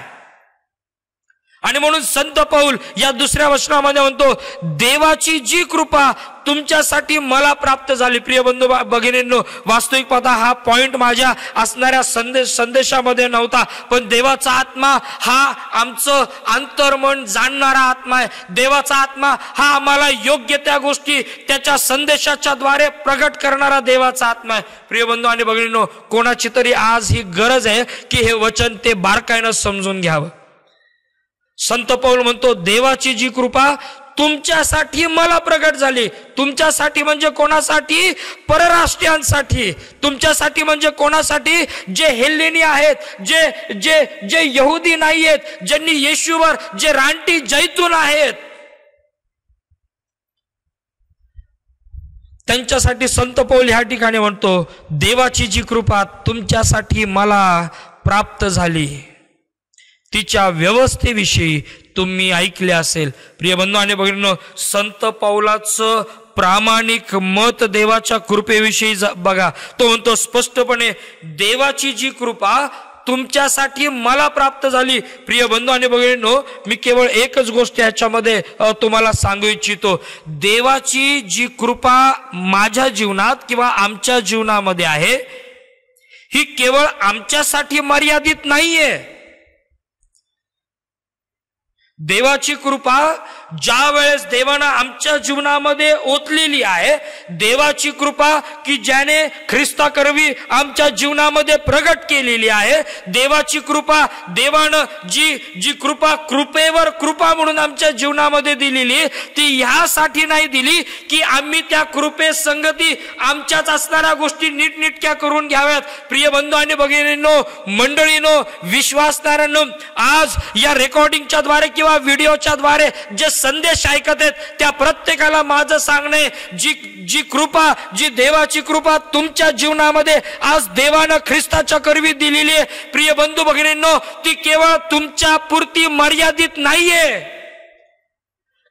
आणि म्हणून संत पौल या दुसऱ्या वचनामध्ये म्हणतो, देवाची जी कृपा तुमच्यासाठी मला प्राप्त झाली. प्रिय बंधू भगिनींनो, वास्तविक पाहता हा पॉइंट माझ्या असणाऱ्या संदेशामध्ये नव्हता, पण देवाचा आत्मा हा आमचं अंतर्मन जाणणारा आत्मा आहे. देवाचा आत्मा हा आम्हाला योग्य त्या गोष्टी त्याच्या संदेशाच्या द्वारे प्रगट करणारा देवाचा आत्मा आहे. प्रिय बंधू आणि भगिनींनो, कोणाची तरी आज ही गरज आहे की हे वचन ते बारकाईनं समजून घ्यावं. संत पौल म्हणतो, देवाची जी कृपा तुमच्यासाठी मला प्रगट झाली. तुमच्यासाठी म्हणजे कोणासाठी? परराष्ट्रीयांसाठी. तुमच्यासाठी म्हणजे कोणासाठी? जे हेल्लेनी आहेत, जे जे जे यहुदी नाही आहेत, ज्यांनी येशूवर जे रानटी जैतून आहेत, त्यांच्यासाठी संत पौल ह्या ठिकाणी म्हणतो, देवाची जी कृपा तुमच्यासाठी मला प्राप्त झाली, तिच्या व्यवस्थेविषयी तुम्ही ऐकले असेल. प्रिय बंधू आणि भगिनींनो, संत पौलाचं प्रामाणिक मत देवाच्या कृपेविषयी बघा. तो म्हणतो स्पष्टपणे, देवाची जी कृपा तुमच्यासाठी मला प्राप्त झाली. प्रिय बंधू आणि भगिनींनो, मी केवळ एकच गोष्ट याच्यामध्ये तुम्हाला सांगू इच्छितो. देवाची जी कृपा माझ्या जीवनात किंवा आमच्या जीवनामध्ये आहे, ही केवळ आमच्यासाठी मर्यादित नाहीये. देवाची कृपा ज्या वेळेस देवानं आमच्या जीवनामध्ये ओतलेली आहे, देवाची कृपा की ज्याने ख्रिस्ताकरवी आमच्या जीवनामध्ये प्रगट केलेली आहे, देवाची कृपा, देवानं जी कृपा कृपेवर कृपा म्हणून आमच्या जीवनामध्ये दिलेली, ती ह्यासाठी नाही दिली की आम्ही त्या कृपे संगती आमच्याच असणाऱ्या गोष्टी नीटनेटक्या करून घ्याव्यात. प्रिय बंधू आणि भगिनींनो, मंडळीनो, विश्वासणाऱ्यांनो, आज या रेकॉर्डिंगच्या द्वारे किंवा व्हिडिओच्या द्वारे जे संदेश ऐकत आहेत त्या प्रत्येकाला माझं सांगणे, जी कृपा, जी देवाची कृपा तुमच्या जीवनामध्ये आज देवानं ख्रिस्ताच्या करवी दिलेली आहे, प्रिय बंधू भगिनींनो, ती केवळ तुमच्या पुरती मर्यादित नाहीये.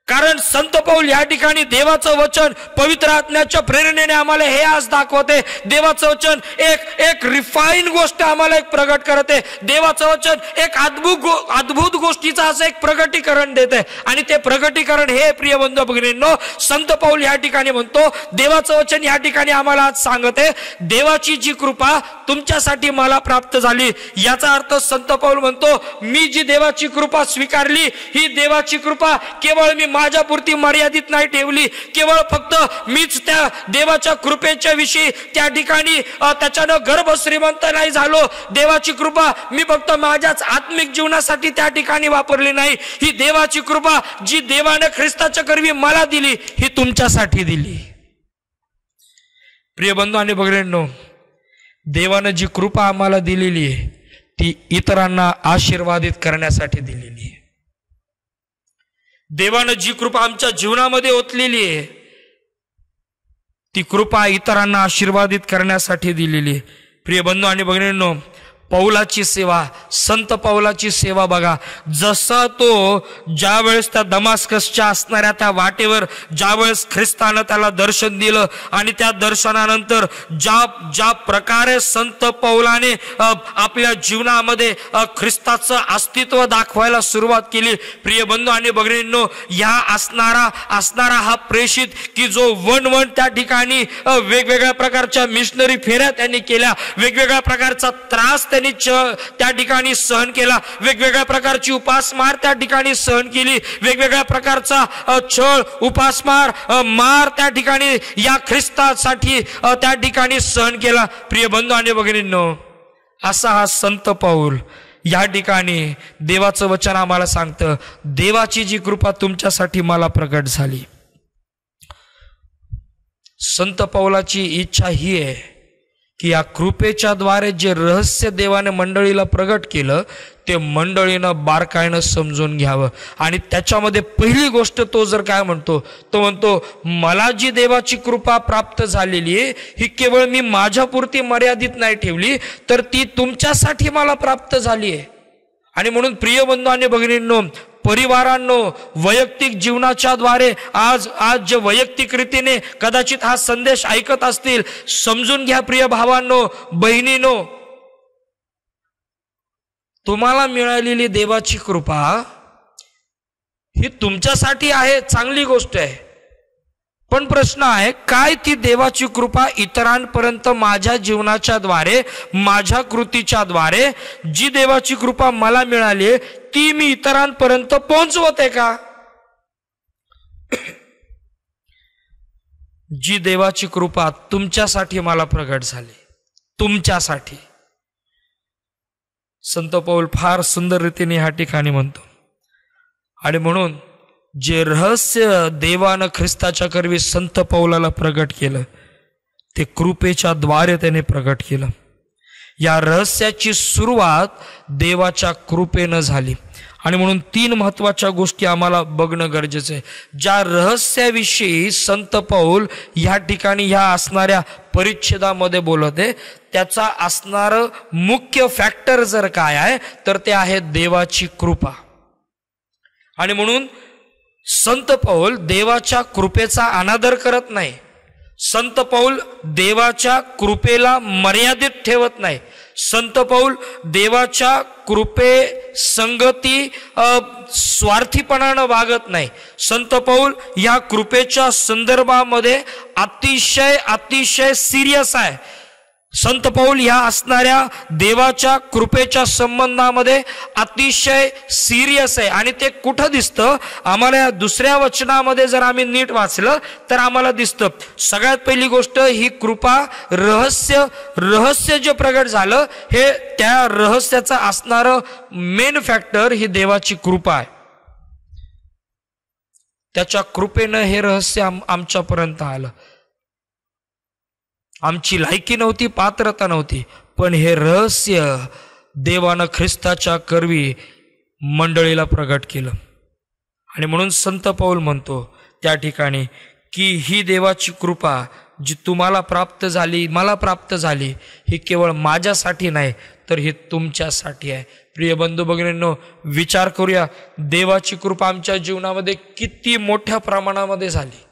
कारण संत पौल या ठिकाणी देवाचं वचन पवित्र आत्म्याच्या प्रेरणेने आम्हाला हे आज दाखवते. देवाचं वचन एक रिफाईन गोष्ट आम्हाला एक प्रगट करते. देवाचं वचन एक अद्भुत गोष्टीचं असं एक प्रगटीकरण देते. आणि ते प्रगटीकरण हे, प्रिय बंधू भगिनींनो, संत पौल या ठिकाणी म्हणतो, देवाचं वचन या ठिकाणी आम्हाला आज सांगते, देवाची जी कृपा तुमच्यासाठी मला प्राप्त झाली. याचा अर्थ संत पौल म्हणतो, मी जी देवाची कृपा स्वीकारली, ही देवाची कृपा केवळ मी माझ्या पुरती मर्यादित नाही ठेवली, केवळ फक्त मीच त्या देवाच्या कृपेच्या विषयी त्या ठिकाणी त्याच्यानं गर्भ श्रीमंत नाही झालो. देवाची कृपा मी फक्त माझ्याच आत्मिक जीवनासाठी त्या ठिकाणी वापरली नाही. ही देवाची कृपा जी देवाने ख्रिस्ताच्या करवी मला दिली, ही तुमच्यासाठी दिली. प्रिय बंधू आणि भगिनींनो, देवाने जी कृपा आम्हाला दिलेली आहे ती इतरांना आशीर्वादित करण्यासाठी दिलेली आहे. देवानं जी कृपा आमच्या जीवनामध्ये ओतलेली आहे ती कृपा इतरांना आशीर्वादित करण्यासाठी दिलेली आहे. प्रिय बंधू आणि भगिनींनो, पौलाची सेवा, संत पौलाची सेवा बघा. जसा तो ज्या वेळेस त्या दमास्कसच्या असणाऱ्या त्या वाटेवर ज्या वेळेस ख्रिस्तानं त्याला दर्शन दिलं आणि त्या दर्शनानंतर ज्या प्रकारे संत पौलाने आपल्या जीवनामध्ये ख्रिस्ताचं अस्तित्व दाखवायला सुरुवात केली. प्रिय बंधू आणि भगिनींनो, या असणारा हा प्रेषित की जो वन त्या ठिकाणी वेगवेगळ्या प्रकारच्या मिशनरी फेऱ्या त्यांनी केल्या, वेगवेगळ्या प्रकारचा त्रास त्या ठिकाणी सहन केला, वेगवेगळ्या प्रकारची उपासमार त्या ठिकाणी सहन केली, वेगवेगळ्या प्रकारचा छळ, उपासमार, मार त्या ठिकाणी या ख्रिस्तासाठी त्या ठिकाणी सहन केला. प्रिय बंधू आणि भगिनींनो, असा हा संत पौल या ठिकाणी देवाचं वचन आम्हाला सांगतं, देवाची जी कृपा तुमच्यासाठी मला प्रगट झाली. संत पौलाची इच्छा ही आहे की या कृपेच्या द्वारे जे रहस्य देवाने मंडळीला प्रगट केलं ते मंडळीनं बारकाईनं समजून घ्यावं. आणि त्याच्यामध्ये पहिली गोष्ट तो जर काय म्हणतो, तो म्हणतो मला जी देवाची कृपा प्राप्त झालेली आहे ही केवळ मी माझ्यापुरती मर्यादित नाही ठेवली, तर ती तुमच्यासाठी मला प्राप्त झाली आहे. आणि म्हणून प्रिय बंधू आणि भगिनींनो, परिवारांनो, वैयक्तिक जीवनाच्या द्वारे आज जे वैयक्तिक रीतीने कदाचित हा संदेश ऐकत असतील, समजून घ्या प्रिय भावांनो, बहिणींनो, तुम्हाला मिळालेली देवाची कृपा ही तुमच्यासाठी आहे, चांगली गोष्ट आहे. पण प्रश्न आहे, काय ती देवाची कृपा इतरांपर्यंत माझ्या जीवनाच्या द्वारे, माझ्या कृतीच्या द्वारे जी देवाची कृपा मला मिळाली ती मी इतरांपर्यंत पोहोचवते का? जी देवाची कृपा तुमच्यासाठी मला प्रगट झाली, तुमच्यासाठी. संत पौल फार सुंदर रीतीने ह्या ठिकाणी म्हणतो. आणि म्हणून जे रहस्य देवानं ख्रिस्ताच्या करवी संत पौलाला प्रगट केलं ते कृपेच्या द्वारे त्याने प्रगट केलं. या रहस्याची सुरुवात देवाच्या कृपेनं झाली. आणि म्हणून 3 महत्वाच्या गोष्टी आम्हाला बघणं गरजेचं आहे. ज्या रहस्याविषयी संत पौल ह्या ठिकाणी ह्या असणाऱ्या परिच्छेदामध्ये बोलते, त्याचा असणारं मुख्य फॅक्टर जर काय आहे तर ते आहे देवाची कृपा. आणि म्हणून संत पौल देवाच्या कृपेचा अनादर करत नाही. संत पौल देवाच्या कृपेला मर्यादित ठेवत नाही. संत पौल देवाच्या कृपे संगती स्वार्थीपणानं वागत नाही. संत पौल या कृपेच्या संदर्भामध्ये अतिशय सिरियस आहे. संत पौल ह्या असणाऱ्या देवाच्या कृपेच्या संबंधामध्ये अतिशय सिरियस आहे. आणि ते कुठं दिसतं? आम्हाला या दुसऱ्या वचनामध्ये जर आम्ही नीट वाचलं तर आम्हाला दिसतं. सगळ्यात पहिली गोष्ट, ही कृपा रहस्य जे प्रगट झालं हे त्या रहस्याचं असणारं मेन फॅक्टर ही देवाची कृपा आहे. त्याच्या कृपेनं हे रहस्य आमच्यापर्यंत आलं. आमची लायकी नव्हती, पात्रता नव्हती, पण हे रहस्य देवानं ख्रिस्ताच्या करवी मंडळीला प्रगट केलं. आणि म्हणून संत पौल म्हणतो त्या ठिकाणी की ही देवाची कृपा जी तुम्हाला प्राप्त झाली, मला प्राप्त झाली, ही केवळ माझ्यासाठी नाही तर ही तुमच्यासाठी आहे. प्रिय बंधू भगिनींनो, विचार करूया, देवाची कृपा आमच्या जीवनामध्ये किती मोठ्या प्रमाणामध्ये झाली.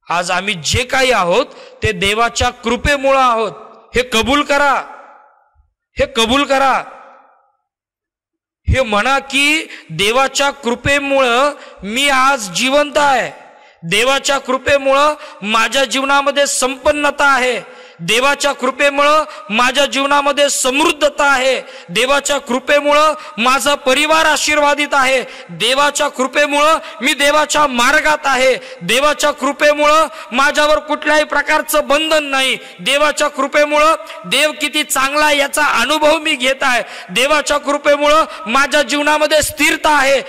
आज आम्ही जे काही आहोत ते देवाच्या कृपेमुळे आहोत. हे कबूल करा, हे कबूल करा. हे म्हणा की देवाच्या कृपेमुळं मी आज जिवंत आहे. देवाच्या कृपेमुळं माझ्या जीवनामध्ये संपन्नता आहे. देवाच्या कृपेमुळं माझ्या जीवनामध्ये समृद्धता आहे. देवाच्या कृपेमुळं माझा परिवार आशीर्वादित आहे. देवाच्या कृपेमुळं मी देवाच्या मार्गात आहे. देवाच्या कृपेमुळं माझ्यावर कुठल्याही प्रकारचं बंधन नाही. देवाच्या कृपेमुळं देव किती चांगला याचा अनुभव मी घेत आहे. देवाच्या कृपेमुळं माझ्या जीवनामध्ये स्थिरता आहे.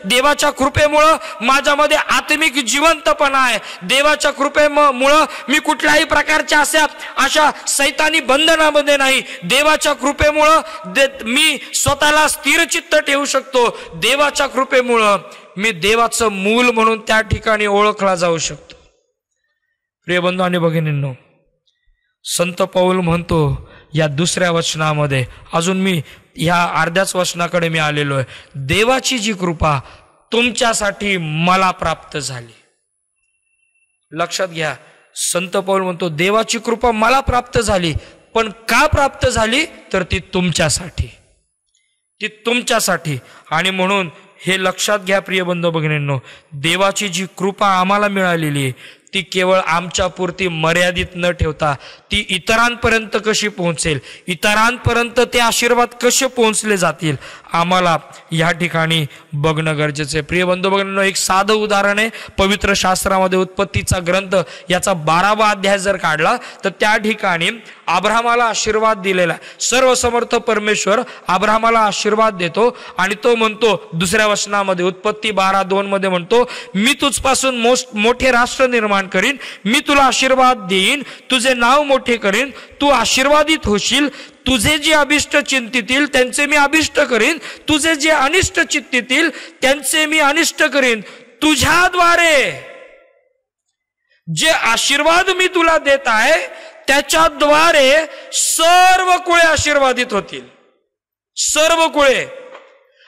देवाच्या कृपेमुळं माझ्यामध्ये आत्मिक जिवंतपणा आहे. देवाच्या कृपेमुळं मी कुठल्याही प्रकारच्या अशा सैतानी बंधनामध्ये नाही. देवाच्या कृपेमुळं मी स्वतःला स्थिरचित्त ठेवू शकतो. देवाच्या कृपेमुळं मी देवाचं मूल म्हणून त्या ठिकाणी ओळखला जाऊ शकतो. प्रिय बंधू आणि भगिनींनो, संत पौल म्हणतो या दुसऱ्या वचनामध्ये, अजून मी ह्या अर्ध्याच वचनाकडे मी आलेलो आहे, देवाची जी कृपा तुमच्यासाठी मला प्राप्त झाली. लक्षात घ्या, संत पौल म्हणतो देवाची कृपा मला प्राप्त झाली, पण का प्राप्त झाली तर ती तुमच्यासाठी, ती तुमच्यासाठी. आणि म्हणून हे लक्षात घ्या प्रिय बंधू भगिनींनो, देवाची जी कृपा आम्हाला मिळालेली आहे ती केवळ आमच्या पुरती मर्यादित न ठेवता ती इतरांपर्यंत कशी पोहोचेल, इतरांपर्यंत ते आशीर्वाद कसे पोहोचले जातील, आम्हाला या ठिकाणी बघणं गरजेचं आहे. प्रिय बंधू भगिनींनो, एक साधं उदाहरण आहे. पवित्र शास्त्रामध्ये उत्पत्तीचा ग्रंथ याचा 12वा अध्याय जर काढला तर त्या ठिकाणी अब्राहमाला आशीर्वाद दिलेला आहे. सर्वसमर्थ परमेश्वर अब्राहमाला आशीर्वाद देतो आणि तो म्हणतो दुसऱ्या वचनामध्ये, उत्पत्ती 12:2 मध्ये म्हणतो, मी तुझपासून मोठे राष्ट्र निर्माण करीन, मी तुला आशीर्वाद देईन, तुझे नाव मोठे करीन, तू आशीर्वादित होशील, तुझे जे अभिष्ट चिंतितील त्यांचे मी अभिष्ट करीन, तुझे जे अनिष्ट चिंतितील त्यांचे मी अनिष्ट करीन. तुझ्याद्वारे जे आशीर्वाद मी तुला देत आहे त्याच्याद्वारे सर्व कुळे आशीर्वादित होतील. सर्व कुळे.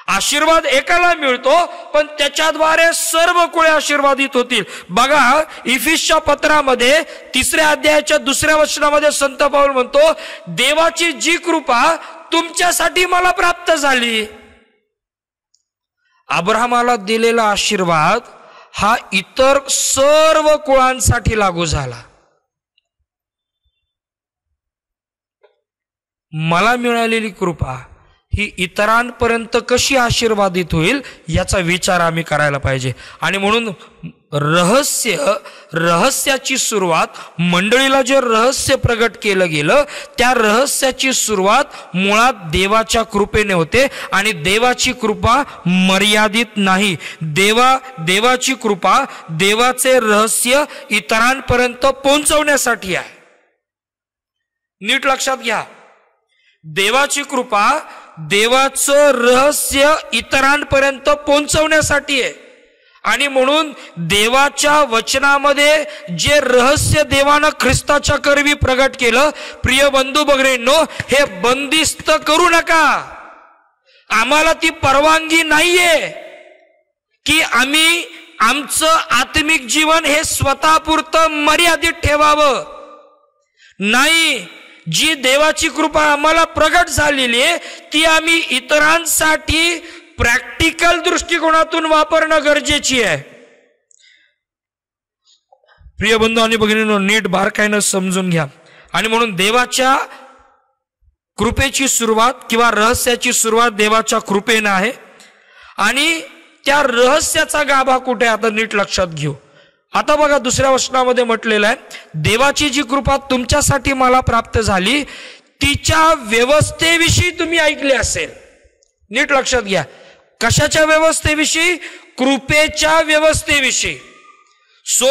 आशीर्वाद एकाला मिळतो पण त्याच्याद्वारे सर्व कुळे आशीर्वादित होतील. बघा इफिसच्या पत्रामध्ये 3ऱ्या अध्यायाच्या 2ऱ्या वचनामध्ये संत पाऊल म्हणतो, देवाची जी कृपा तुमच्यासाठी मला प्राप्त झाली. अब्राहमाला दिलेला आशीर्वाद हा इतर सर्व कुळांसाठी लागू झाला. मला मिळालेली कृपा ही इतरांपर्यंत कशी आशीर्वादित होईल याचा विचार आम्ही करायला पाहिजे. आणि म्हणून रहस्याची सुरुवात, मंडळीला जे रहस्य प्रगट केलं गेलं त्या रहस्याची सुरुवात मुळात देवाच्या कृपेने होते. आणि देवाची कृपा मर्यादित नाही. देवाची कृपा, देवाचे रहस्य इतरांपर्यंत पोहोचवण्यासाठी आहे. नीट लक्षात घ्या, देवाची कृपा, देवाचं रहस्य इतरांपर्यंत पोहोचवण्यासाठी आहे. आणि म्हणून देवाच्या वचनामध्ये जे रहस्य देवानं ख्रिस्ताच्या करवी प्रगट केलं, प्रिय बंधू भगिनींनो, हे बंदिस्त करू नका. आम्हाला ती परवानगी नाहीये की आम्ही आमचं आत्मिक जीवन हे स्वतःपुरतं मर्यादित ठेवावं. नाही, जी देवाची कृपा आम्हाला प्रगट झालेली आहे ती आम्ही इतरांसाठी प्रॅक्टिकल दृष्टिकोनातून वापरणं गरजेची आहे. प्रिय बंधू आणि भगिनींनो, नीट बारकाईनं समजून घ्या. आणि म्हणून देवाच्या कृपेची सुरुवात किंवा रहस्याची सुरुवात देवाच्या कृपेनं आहे. आणि त्या रहस्याचा गाभा कुठे, आता नीट लक्षात घेऊ. आता बघा 2ऱ्या वचनामध्ये म्हटलेलं आहे, देवाची जी कृपा तुमच्यासाठी मला प्राप्त झाली तिच्या व्यवस्थेविषयी तुम्ही ऐकले असेल. नीट लक्षात घ्या, कशाच्या व्यवस्थेविषयी? कृपेच्या व्यवस्थेविषयी. सो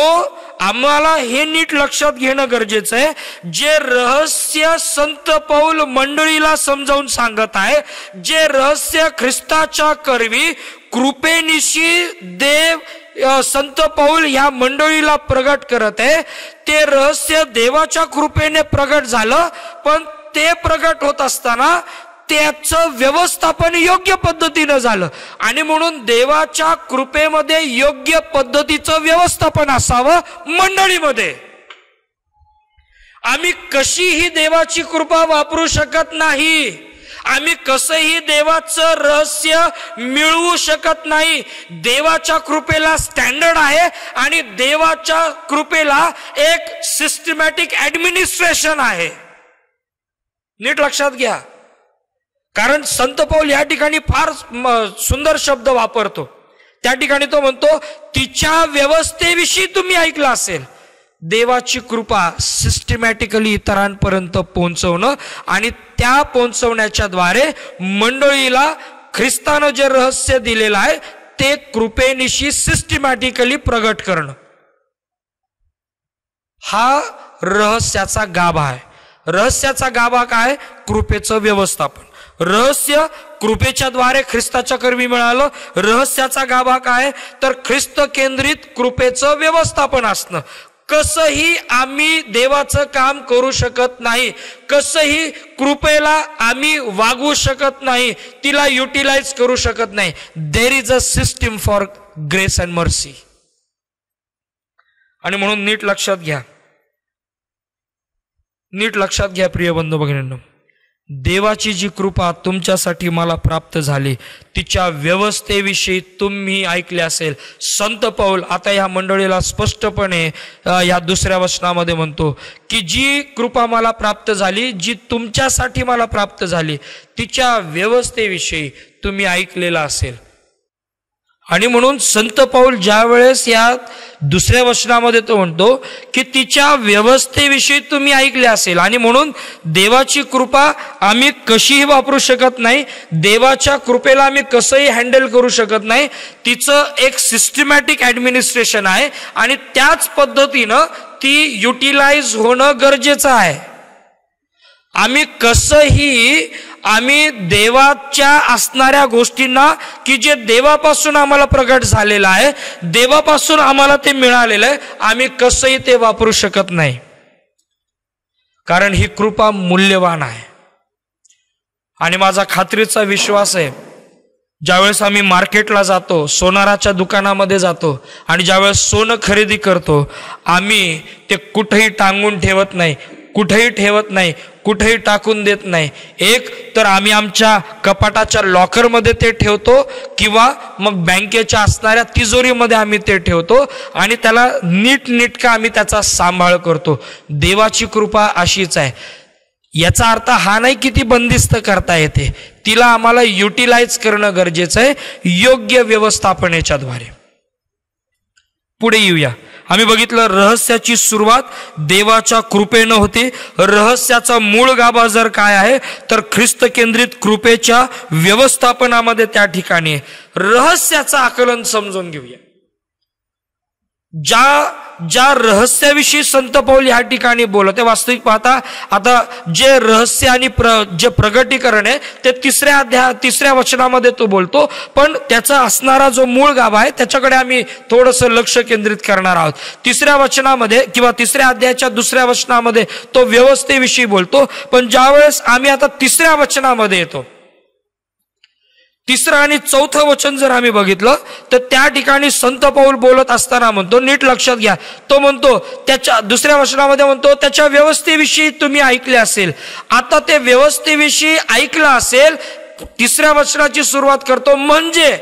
आम्हाला हे नीट लक्षात घेणं गरजेचं आहे. जे रहस्य संत पौल मंडळीला समजावून सांगत आहे, जे रहस्य ख्रिस्ताच्या करवी कृपेनिशी देव संत पौल ह्या मंडळीला प्रगट करत आहे, ते रहस्य देवाच्या कृपेने प्रगट झालं. पण ते प्रगट होत असताना त्याचं व्यवस्थापन योग्य पद्धतीनं झालं. आणि म्हणून देवाच्या कृपेमध्ये योग्य पद्धतीचं व्यवस्थापन असावं मंडळीमध्ये. आम्ही कशीही देवाची कृपा वापरू शकत नाही, आम्ही कसंही देवाचं रहस्य मिळवू शकत नाही. देवाच्या कृपेला स्टँडर्ड आहे आणि देवाच्या कृपेला एक सिस्टमॅटिक ऍडमिनिस्ट्रेशन आहे. नीट लक्षात घ्या, कारण संत पौल या ठिकाणी फार सुंदर शब्द वापरतो. त्या ठिकाणी तो म्हणतो, तिच्या व्यवस्थेविषयी तुम्ही ऐकलं असेल. देवाची कृपा सिस्टमॅटिकली इतरांपर्यंत पोहोचवणं आणि त्या पोहोचवण्याच्या द्वारे मंडळीला ख्रिस्तानं जे रहस्य दिलेलं आहे ते कृपेनिशी सिस्टमॅटिकली प्रगट करणं, हा रहस्याचा गाभा आहे. रहस्याचा गाभा काय? कृपेचं व्यवस्थापन. रहस्य कृपेच्या द्वारे ख्रिस्ताच्या करवी मिळालं. रहस्याचा गाभा काय? तर ख्रिस्त केंद्रित कृपेचं व्यवस्थापन असणं. कसंही आम्ही देवाचं काम करू शकत नाही, कसंही कृपेला आम्ही वागवू शकत नाही, तिला युटिलाइज करू शकत नाही. There is a system for grace and mercy. आणि म्हणून नीट लक्षात घ्या, नीट लक्षात घ्या प्रिय बंधू भगिनींनो, देवाची जी कृपा तुमच्यासाठी मला प्राप्त झाली तिच्या व्यवस्थेविषयी तुम्ही ऐकले असेल. संत पौल आता या मंडळीला स्पष्टपणे या 2ऱ्या वचनामध्ये म्हणतो की जी कृपा मला प्राप्त झाली, जी तुमच्यासाठी मला प्राप्त झाली, तिच्या व्यवस्थेविषयी तुम्ही ऐकलेलं असेल. आणि म्हणून संत पाऊल ज्या वेळेस या दुसऱ्या वचनामध्ये तो म्हणतो की तिच्या व्यवस्थेविषयी तुम्ही ऐकले असेल, आणि म्हणून देवाची कृपा आम्ही कशीही वापरू शकत नाही, देवाच्या कृपेला आम्ही कसंही हँडल करू शकत नाही, तिचं एक सिस्टमॅटिक ॲडमिनिस्ट्रेशन आहे आणि त्याच पद्धतीनं ती युटिलाइज होणं गरजेचं आहे. आम्ही कसंही देवाच्या असणाऱ्या गोष्टींना की जे देवापासून आम्हाला प्रगट झालेलं आहे, देवापासून आम्हाला ते मिळालेलं आहे, आम्ही कसंही ते वापरू शकत नाही, कारण ही कृपा मूल्यवान आहे. आणि माझा खात्रीचा विश्वास आहे, ज्यावेळेस आम्ही मार्केटला जातो, सोनाराच्या दुकानामध्ये जातो आणि ज्यावेळेस सोनं खरेदी करतो, आम्ही ते कुठेही टांगून ठेवत नाही, कुठेही ठेवत नाही, कुठेही टाकून देत नाही. एक तर आम्ही आमच्या कपाटाच्या लॉकरमध्ये ते ठेवतो किंवा मग बँकेच्या असणाऱ्या तिजोरीमध्ये आम्ही ते ठेवतो आणि त्याला नीटनेटका आम्ही त्याचा सांभाळ करतो. देवाची कृपा अशीच आहे. याचा अर्थ हा नाही की ती बंदिस्त करता येते, तिला आम्हाला युटिलाइज करणं गरजेचं आहे योग्य व्यवस्थापनेच्याद्वारे. पुढे येऊया. आम्ही बघितलं रहस्याची सुरुवात देवाच्या कृपेनं होते. रहस्याचा मूळ गाभा जर काय आहे तर ख्रिस्त केंद्रित कृपेच्या व्यवस्थापनामध्ये त्या ठिकाणी रहस्याचं आकलन समजून घेऊया. ज्या रहस्याविषयी संत पाऊल ह्या ठिकाणी बोलत आहे, वास्तविक पाहता आता जे रहस्य आणि जे प्रगटीकरण आहे ते तिसऱ्या वचनामध्ये तो बोलतो, पण त्याचा असणारा जो मूळ गाभा आहे त्याच्याकडे आम्ही थोडंसं लक्ष केंद्रित करणार आहोत. तिसऱ्या वचनामध्ये किंवा तिसऱ्या अध्यायाच्या दुसऱ्या वचनामध्ये तो व्यवस्थेविषयी बोलतो, पण ज्यावेळेस आम्ही आता तिसऱ्या वचनामध्ये येतो, तिसरं आणि चौथं वचन जर आम्ही बघितलं तर त्या ठिकाणी संत पाऊल बोलत असताना म्हणतो, नीट लक्षात घ्या, तो म्हणतो त्याच्या दुसऱ्या वचनामध्ये म्हणतो त्याच्या व्यवस्थेविषयी तुम्ही ऐकले असेल. आता ते व्यवस्थेविषयी ऐकलं असेल, तिसऱ्या वचनाची सुरुवात करतो, म्हणजे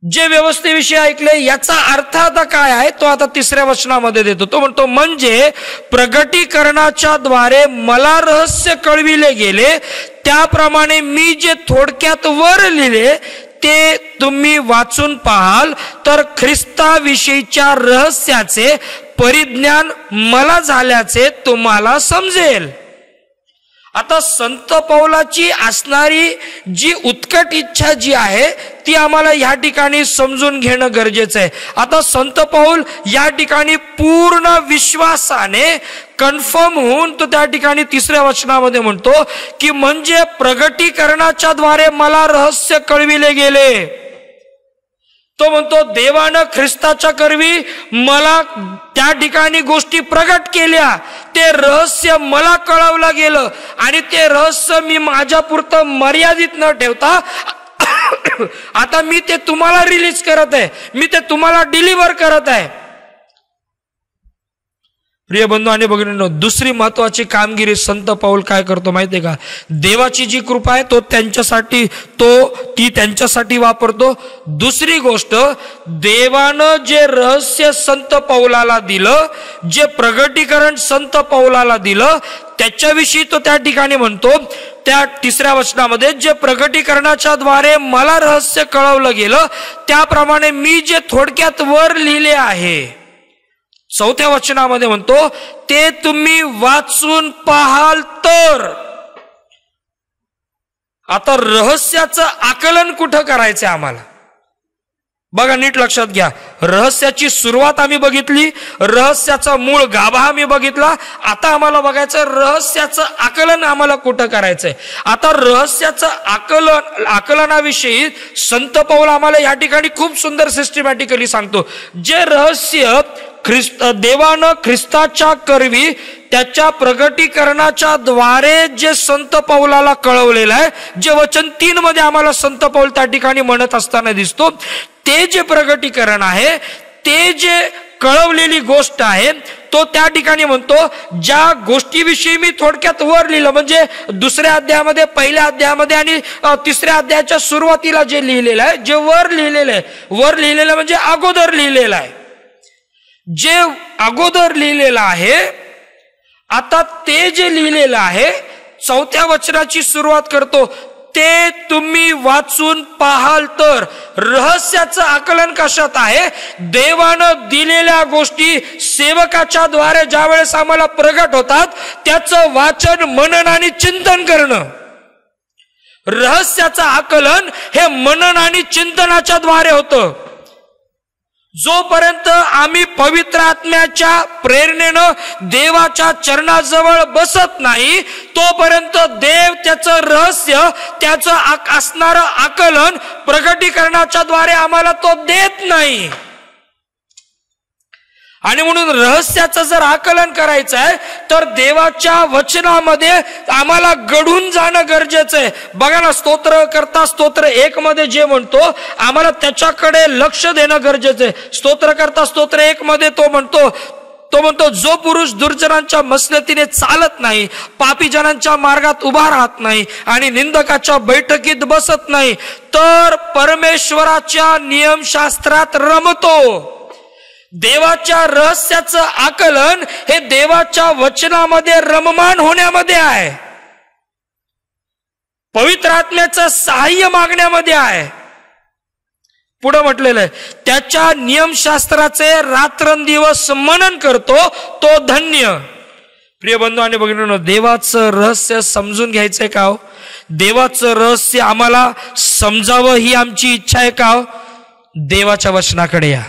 जे व्यवस्थेविषयी ऐकले याचा अर्थ आता काय आहे तो आता तिसऱ्या वचनामध्ये देतो. तो म्हणतो म्हणजे प्रगटीकरणाच्या द्वारे मला रहस्य कळविले गेले, त्याप्रमाणे मी जे थोडक्यात वर लिहिले ते तुम्ही वाचून पाहाल तर ख्रिस्ताविषयीच्या रहस्याचे परिज्ञान मला झाल्याचे तुम्हाला समजेल. आता संत पौलाची असणारी जी उत्कट इच्छा जी आहे ती आम्हाला या ठिकाणी समजून घेणं गरजेचं आहे. आता संत पौल या ठिकाणी पूर्ण विश्वासाने कन्फर्म होऊन तो त्या ठिकाणी तिसऱ्या वचनामध्ये म्हणतो की म्हणजे प्रगटीकरणाच्या द्वारे मला रहस्य कळविले गेले. तो म्हणतो देवानं ख्रिस्ताच्या करवी मला त्या ठिकाणी गोष्टी प्रगट केल्या, ते रहस्य मला कळवलं गेलं आणि ते रहस्य मी माझ्यापुरतं मर्यादित न ठेवता आता मी ते तुम्हाला रिलीज करत आहे, मी ते तुम्हाला डिलिव्हर करत आहे. प्रिय बंधू आणि भगिनींनो, दुसरी महत्वाची कामगिरी संत पाऊल काय करतो माहितीये का? देवाची जी कृपा आहे ती त्यांच्यासाठी वापरतो. दुसरी गोष्ट, देवानं जे रहस्य संत पाऊलाला दिलं, जे प्रगटीकरण संत पाऊलाला दिलं, त्याच्याविषयी तो त्या ठिकाणी म्हणतो त्या तिसऱ्या वचनामध्ये, जे प्रगटीकरणाच्या द्वारे मला रहस्य कळवलं गेलं त्याप्रमाणे मी जे थोडक्यात वर लिहिले आहे. चौथ्या वचनामध्ये म्हणतो ते तुम्ही वाचून पाहाल तर. आता रहस्याचं आकलन कुठं करायचंय आम्हाला? बघा, नीट लक्षात घ्या. रहस्याची सुरुवात आम्ही बघितली, रहस्याचा मूळ गाभा आम्ही बघितला. आता आम्हाला बघायचं रहस्याचं आकलन आम्हाला कुठं करायचंय. आता रहस्याचं आकलनाविषयी संत पौल आम्हाला या ठिकाणी खूप सुंदर सिस्टमॅटिकली सांगतो. जे रहस्य देवानं ख्रिस्ताच्या करवी त्याच्या प्रगटीकरणाच्या द्वारे जे संत पौलाला कळवलेलं आहे, जे वचन 3 मध्ये आम्हाला संत पौल त्या ठिकाणी म्हणत असताना दिसतो, ते जे प्रगटीकरण आहे, ते जे कळवलेली गोष्ट आहे, तो त्या ठिकाणी म्हणतो ज्या गोष्टीविषयी मी थोडक्यात वर लिहिलं, म्हणजे दुसऱ्या अध्यायामध्ये, पहिल्या अध्यायामध्ये आणि तिसऱ्या अध्यायाच्या सुरुवातीला जे लिहिलेलं आहे, जे वर लिहिलेलं म्हणजे अगोदर लिहिलेलं आहे, जे अगोदर लिहिलेलं आहे. आता ते जे लिहिलेलं आहे, चौथ्या वचनाची सुरुवात करतो ते तुम्ही वाचून पाहाल तर. रहस्याचं आकलन कशात आहे? देवानं दिलेल्या गोष्टी सेवकाच्या द्वारे ज्या वेळेस आम्हाला प्रगट होतात त्याचं वाचन, मनन आणि चिंतन करणं. रहस्याचं आकलन हे मनन आणि चिंतनाच्या द्वारे होतं. जोपर्यंत आम्ही पवित्र आत्म्याच्या प्रेरणेनं देवाच्या चरणाजवळ बसत नाही तोपर्यंत देव त्याचं रहस्य, त्याचं असणारं आकलन प्रगटीकरणाच्या द्वारे आम्हाला तो देत नाही. आणि म्हणून रहस्याचं जर आकलन करायचं आहे तर देवाच्या वचनामध्ये आम्हाला घडून जाणं गरजेचं आहे. बघा ना, स्तोत्रकर्ता स्तोत्र 1 मध्ये जे म्हणतो आम्हाला त्याच्याकडे लक्ष देणं गरजेचं आहे. स्तोत्रकर्ता स्तोत्र 1 मध्ये तो म्हणतो जो पुरुष दुर्जनांच्या मसलतीने चालत नाही, पापी जनांच्या मार्गात उभा राहत नाही आणि निंदकाच्या बैठकीत बसत नाही, तर परमेश्वराच्या नियमशास्त्रात रमतो. देवाच्या रहस्याचं आकलन हे देवाच्या वचनामध्ये रममान होण्यामध्ये आहे, पवित्र आत्म्याचं सहाय्य मागण्यामध्ये आहे. पुढे म्हटलेलं आहे, त्याच्या नियमशास्त्राचे रात्रंदिवस मनन करतो तो धन्य. प्रिय बंधू आणि भगिनींनो, देवाचं रहस्य समजून घ्यायचंय का हो? देवाचं रहस्य आम्हाला समजावं ही आमची इच्छा आहे का हो? देवाच्या वचनाकडे या.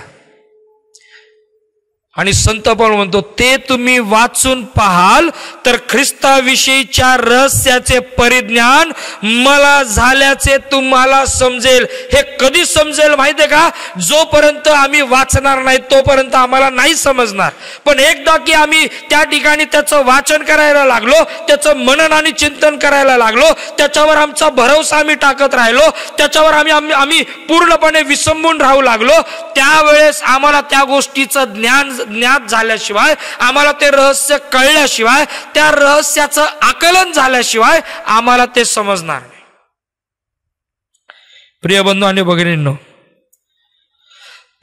आणि संत पण म्हणतो, ते तुम्ही वाचून पाहाल तर ख्रिस्ताविषयीच्या रहस्याचे परिज्ञान मला झाल्याचे तुम्हाला समजेल. हे कधी समजेल माहितीये का? जोपर्यंत आम्ही वाचणार नाही तोपर्यंत आम्हाला नाही समजणार. पण एकदा की आम्ही त्या ठिकाणी त्याचं वाचन करायला लागलो, त्याचं मनन आणि चिंतन करायला लागलो, त्याच्यावर आमचा भरवसा आम्ही टाकत राहिलो, त्याच्यावर आम्ही पूर्णपणे विसंबून राहू लागलो, त्यावेळेस आम्हाला त्या गोष्टीचं ज्ञात झाल्याशिवाय, आम्हाला ते रहस्य कळल्याशिवाय, त्या रहस्याचं आकलन झाल्याशिवाय आम्हाला ते समजणार नाही. प्रिय बंधू आणि भगिनींनो,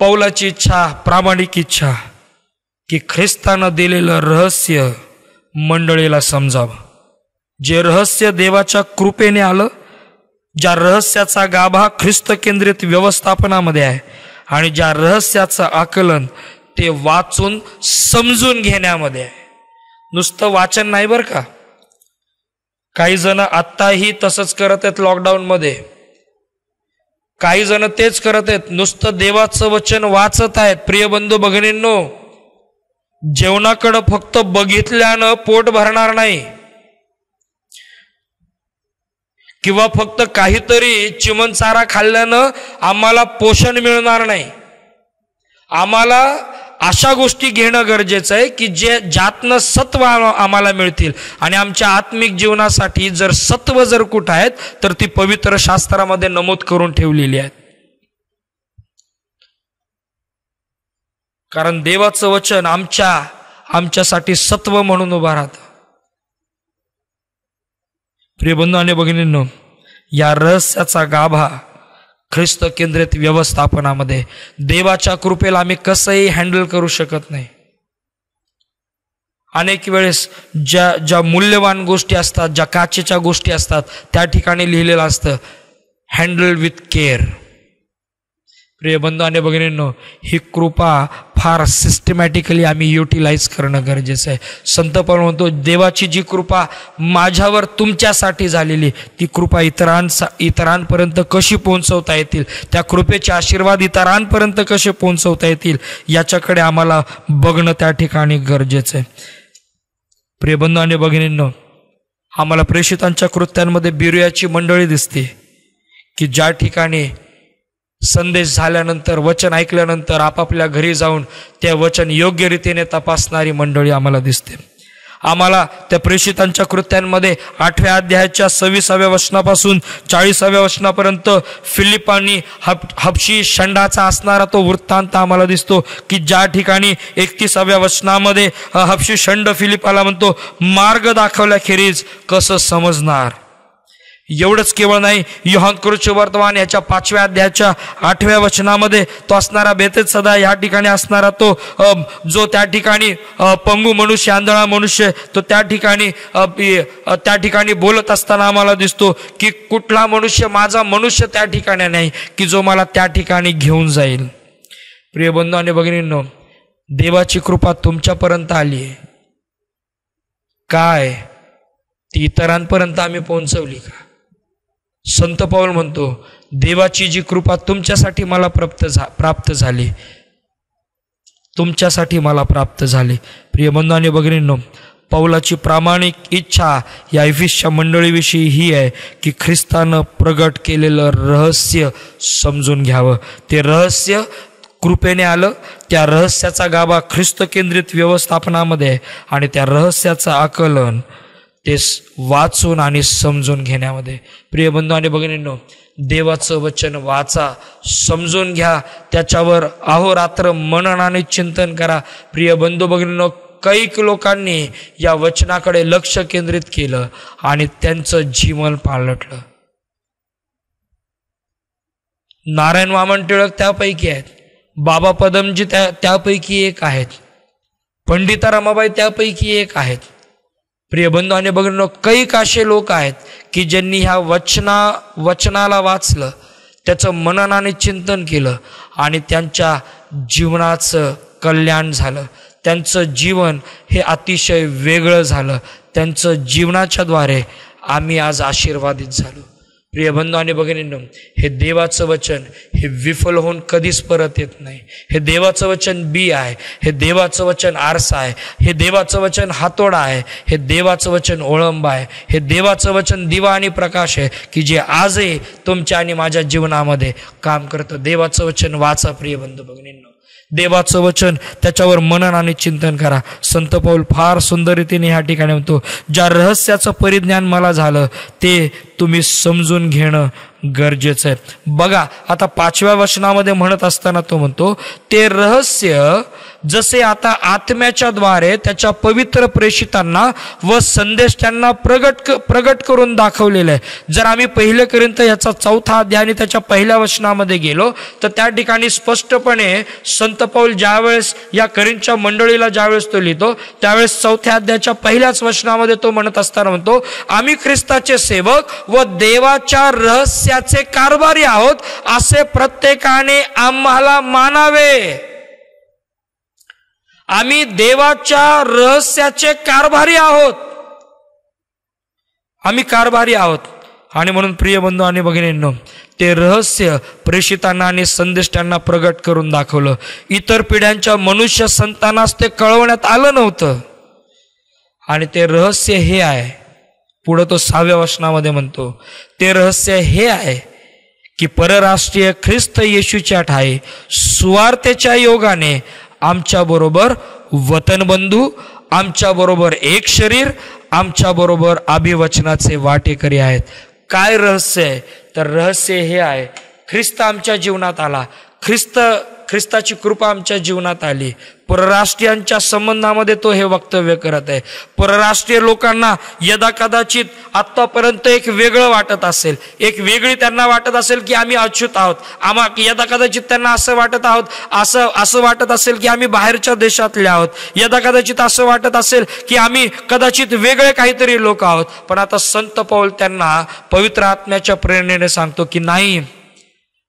पौलाची इच्छा, प्रामाणिक इच्छा की ख्रिस्तानं दिलेलं रहस्य मंडळीला समजावं. जे रहस्य देवाच्या कृपेने आलं, ज्या रहस्याचा गाभा ख्रिस्त केंद्रित व्यवस्थापनामध्ये आहे आणि ज्या रहस्याचं आकलन ते वाचून समजून घेण्यामध्ये आहे. नुसतं वाचन नाही बरं का. काही जण आत्ताही तसंच करत आहेत लॉकडाऊन मध्ये. काही जण तेच करत आहेत, नुसतं देवाचं वचन वाचत आहेत. प्रिय बंधू भगिनींनो, जेवणाकडं फक्त बघितल्यानं पोट भरणार नाही, किंवा फक्त काहीतरी चिमणचारा खाल्ल्यानं आम्हाला पोषण मिळणार नाही. आम्हाला अशा गोष्टी घेणं गरजेचं आहे की ज्यातनं सत्व आम्हाला मिळतील. आणि आमच्या आत्मिक जीवनासाठी जर सत्व जर कुठं आहेत तर ती पवित्र शास्त्रामध्ये नमूद करून ठेवलेली आहेत. कारण देवाचं वचन आमच्यासाठी सत्व म्हणून उभा राहतं. प्रिय बंधू आणि भगिनींनो, या रहस्याचा गाभा ख्रिस्त केंद्रित व्यवस्थापनामध्ये देवाच्या कृपेला आम्ही कसंही हँडल करू शकत नाही. अनेक वेळेस ज्या मूल्यवान गोष्टी असतात, ज्या काचेच्या गोष्टी असतात, त्या ठिकाणी लिहिलेलं असतं हँडल विथ केअर. प्रिय बंधू आणि भगिनींनो, ही कृपा फार सिस्टमॅटिकली आम्ही युटिलाइज करणं गरजेचं आहे. संत पण म्हणतो, देवाची जी कृपा माझ्यावर तुमच्यासाठी झालेली, ती कृपा इतरांपर्यंत कशी पोहोचवता येतील, त्या कृपेचे आशीर्वाद इतरांपर्यंत कसे पोहोचवता येतील, याच्याकडे आम्हाला बघणं त्या ठिकाणी गरजेचं आहे. प्रिय बंधू आणि भगिनींनो, आम्हाला प्रेषितांच्या कृत्यांमध्ये बिरुयाची मंडळी दिसते की ज्या ठिकाणी संदेश झाल्यानंतर, वचन ऐकल्यानंतर आपापल्या घरी जाऊन ते वचन योग्य रीतीने तपासणारी मंडळी आम्हाला दिसते. आम्हाला त्या प्रेषितांच्या कृत्यांमध्ये 8व्या अध्यायाच्या 26व्या वचनापासून 40व्या वचनापर्यंत फिलिपांनी हबशी षंडाचा असणारा तो वृत्तांत आम्हाला दिसतो की ज्या ठिकाणी 31व्या वचनामध्ये हबशी षंड फिलिपाला म्हणतो, मार्ग दाखवल्याखेरीज कसं समजणार. एवढंच केवळ नाही, योहान कृष्ण वर्तमान याच्या 5व्या अध्यायाच्या 8व्या वचनामध्ये तो असणारा बेथेसदा या ठिकाणी असणारा तो जो त्या ठिकाणी पंगू मनुष्य, आंधळा मनुष्य, तो त्या ठिकाणी बोलत असताना आम्हाला दिसतो की कुठला मनुष्य, माझा मनुष्य त्या ठिकाणी नाही की जो मला त्या ठिकाणी घेऊन जाईल. प्रिय बंधू आणि भगिनींनो, देवाची कृपा तुमच्यापर्यंत आली आहे काय? ती इतरांपर्यंत आम्ही पोहोचवली का? संत पौल म्हणतो, देवाची जी कृपा तुमच्यासाठी मला प्राप्त झाली, तुमच्यासाठी मला प्राप्त झाली. प्रिय बंधू आणि भगिनींनो, पौलाची प्रामाणिक इच्छा या इफिसच्या मंडळीविषयी ही आहे की ख्रिस्तानं प्रगट केलेलं रहस्य समजून घ्यावं. ते रहस्य कृपेने आलं, त्या रहस्याचा गाभा ख्रिस्त केंद्रित व्यवस्थापनामध्ये आहे आणि त्या रहस्याचं आकलन ते वाचून आणि समजून घेण्यामध्ये. प्रिय बंधू आणि भगिनींनो, देवाचं वचन वाचा, समजून घ्या, त्याच्यावर अहोरात्र मनन आणि चिंतन करा. प्रिय बंधू भगिनींनो, कैक लोकांनी या वचनाकडे लक्ष केंद्रित केलं आणि त्यांचं जीवन पालटलं. नारायण वामन टिळक त्यापैकी आहेत, बाबा पदमजी त्यापैकी एक आहेत, पंडिता रमाबाई त्यापैकी एक आहेत. प्रिय बंधू आणि भगिनींनो, कैक असे लोक आहेत की ज्यांनी ह्या वचनाला वाचलं, त्याचं मनन आणि चिंतन केलं आणि त्यांच्या जीवनाचं कल्याण झालं. त्यांचं जीवन हे अतिशय वेगळं झालं. त्यांचं जीवनाच्याद्वारे आम्ही आज आशीर्वादित झालो. प्रिय बंधू आणि भगिनींनो, हे देवाचं वचन हे विफल होऊन कधीच परत येत नाही. हे देवाचं वचन बी आहे, हे देवाचं वचन आरसा आहे, हे देवाचं वचन हातोडा आहे, हे देवाचं वचन ओळंब आहे, हे देवाचं वचन दिवा आणि प्रकाश आहे की जे आजही तुमच्या आणि माझ्या जीवनामध्ये काम करतं. देवाचं वचन वाचा प्रिय बंधू भगिनींनो, देवाचं वचन त्याच्यावर मनन आणि चिंतन करा. संत पौल फार सुंदर रीतीने ह्या ठिकाणी म्हणतो, ज्या रहस्याचं परिज्ञान मला झालं ते तुम्ही समजून घेणं गरजेचं आहे. बघा, आता 5व्या वचनामध्ये म्हणत असताना तो म्हणतो, ते रहस्य जसे आता आत्म्याच्या द्वारे त्याच्या पवित्र प्रेषितांना व संदेश त्यांना प्रगट करून दाखवलेलं आहे. जर आम्ही 1 कोरिंथ याचा 4था अध्याय आणि त्याच्या 1ल्या वचनामध्ये गेलो तर त्या ठिकाणी स्पष्टपणे संत पौल ज्यावेळेस या कोरिंथच्या मंडळीला ज्यावेळेस तो लिहितो त्यावेळेस 4थ्या अध्यायाच्या 1ल्याच वचनामध्ये तो म्हणत असताना म्हणतो, आम्ही ख्रिस्ताचे सेवक व देवाच्या रहस्याचे कारभारी आहोत असे प्रत्येकाने आम्हाला मानावे. आम्ही देवाच्या रहस्याचे कारभारी आहोत, आम्ही कारभारी आहोत. आणि म्हणून प्रिय बंधू आणि भगिनींनो, ते रहस्य प्रेषितांना आणि संदेश त्यांना प्रगट करून दाखवलं. इतर पिढ्यांच्या मनुष्य संतांनास ते कळवण्यात आलं नव्हतं. आणि ते रहस्य हे आहे, पुढं तो 6व्या वचनामध्ये म्हणतो, ते रहस्य हे आहे की परराष्ट्रीय ख्रिस्त येशूच्या ठाई सुवार्तेच्या योगाने आमच्या बरोबर वतनबंधू, आमच्या बरोबर एक शरीर, आमच्या बरोबर अभिवचनाचे वाटेकरी आहेत. काय रहस्य आहे? तर रहस्य हे आहे, ख्रिस्त आमच्या जीवनात आला, ख्रिस्ताची कृपा आमच्या जीवनात आली. परराष्ट्रीयांच्या संबंधामध्ये तो हे वक्तव्य करत आहे. परराष्ट्रीय लोकांना यदा कदाचित आत्तापर्यंत एक वेगळं वाटत असेल, एक वेगळी त्यांना वाटत असेल की आम्ही अच्युत आहोत. यदा कदाचित त्यांना असं वाटत असेल की आम्ही बाहेरच्या देशातले आहोत. यदा कदाचित असं वाटत असेल की आम्ही कदाचित वेगळे काहीतरी लोक आहोत. पण आता संत पौल त्यांना पवित्र आत्म्याच्या प्रेरणेने सांगतो की नाही,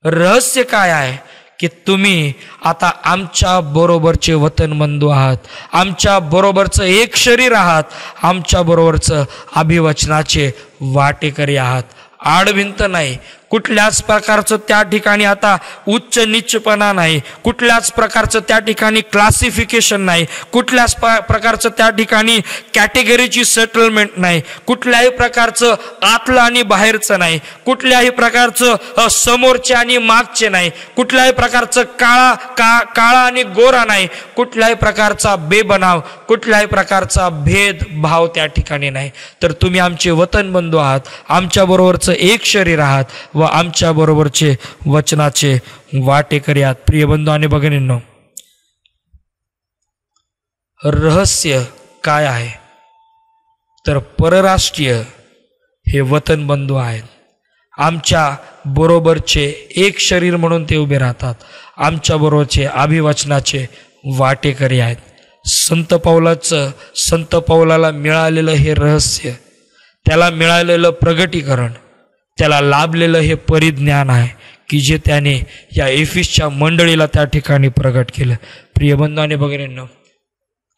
रहस्य काय आहे की तुम्ही आता आमच्या बरोबरचे वतनबंधू आहात, आमच्या बरोबरचं एक शरीर आहात, आमच्या बरोबरचं अभिवचनाचे वाटेकरी आहात. आडभिंत नाही, कुठल्याच प्रकारचं त्या ठिकाणी आता उच्च नीचपणा नाही, कुठल्याच प्रकारचं त्या ठिकाणी क्लासिफिकेशन नाही, कुठल्याच प्रकारचं त्या ठिकाणी कॅटेगरीची सेटलमेंट नाही, कुठल्याही प्रकारचं आतलं आणि बाहेरचं नाही, कुठल्याही प्रकारचं समोरचे आणि मागचे नाही, कुठल्याही प्रकारचं काळा आणि गोरा नाही, कुठल्याही प्रकारचा बेबनाव, कुठल्याही प्रकारचा भेदभाव त्या ठिकाणी नाही. तर तुम्ही आमचे वतनबंधू आहात, आमच्या बरोबरचं एक शरीर आहात व आमच्या बरोबरचे वचनाचे वाटेकरी आहात. प्रिय बंधू आणि भगिनींनो, रहस्य काय आहे तर परराष्ट्रीय हे वतन बंधू आहेत. आमच्या बरोबरचे एक शरीर म्हणून ते उभे राहतात. आमच्या बरोबरचे अभिवचनाचे वाटेकरी आहेत. संत पौलाला मिळालेलं हे रहस्य, त्याला मिळालेलं प्रगटीकरण, त्याला लाभलेलं हे परिज्ञान आहे की जे त्याने या एफिसच्या मंडळीला त्या ठिकाणी प्रगट केलं. प्रिय बंधू आणि भगिनींनो,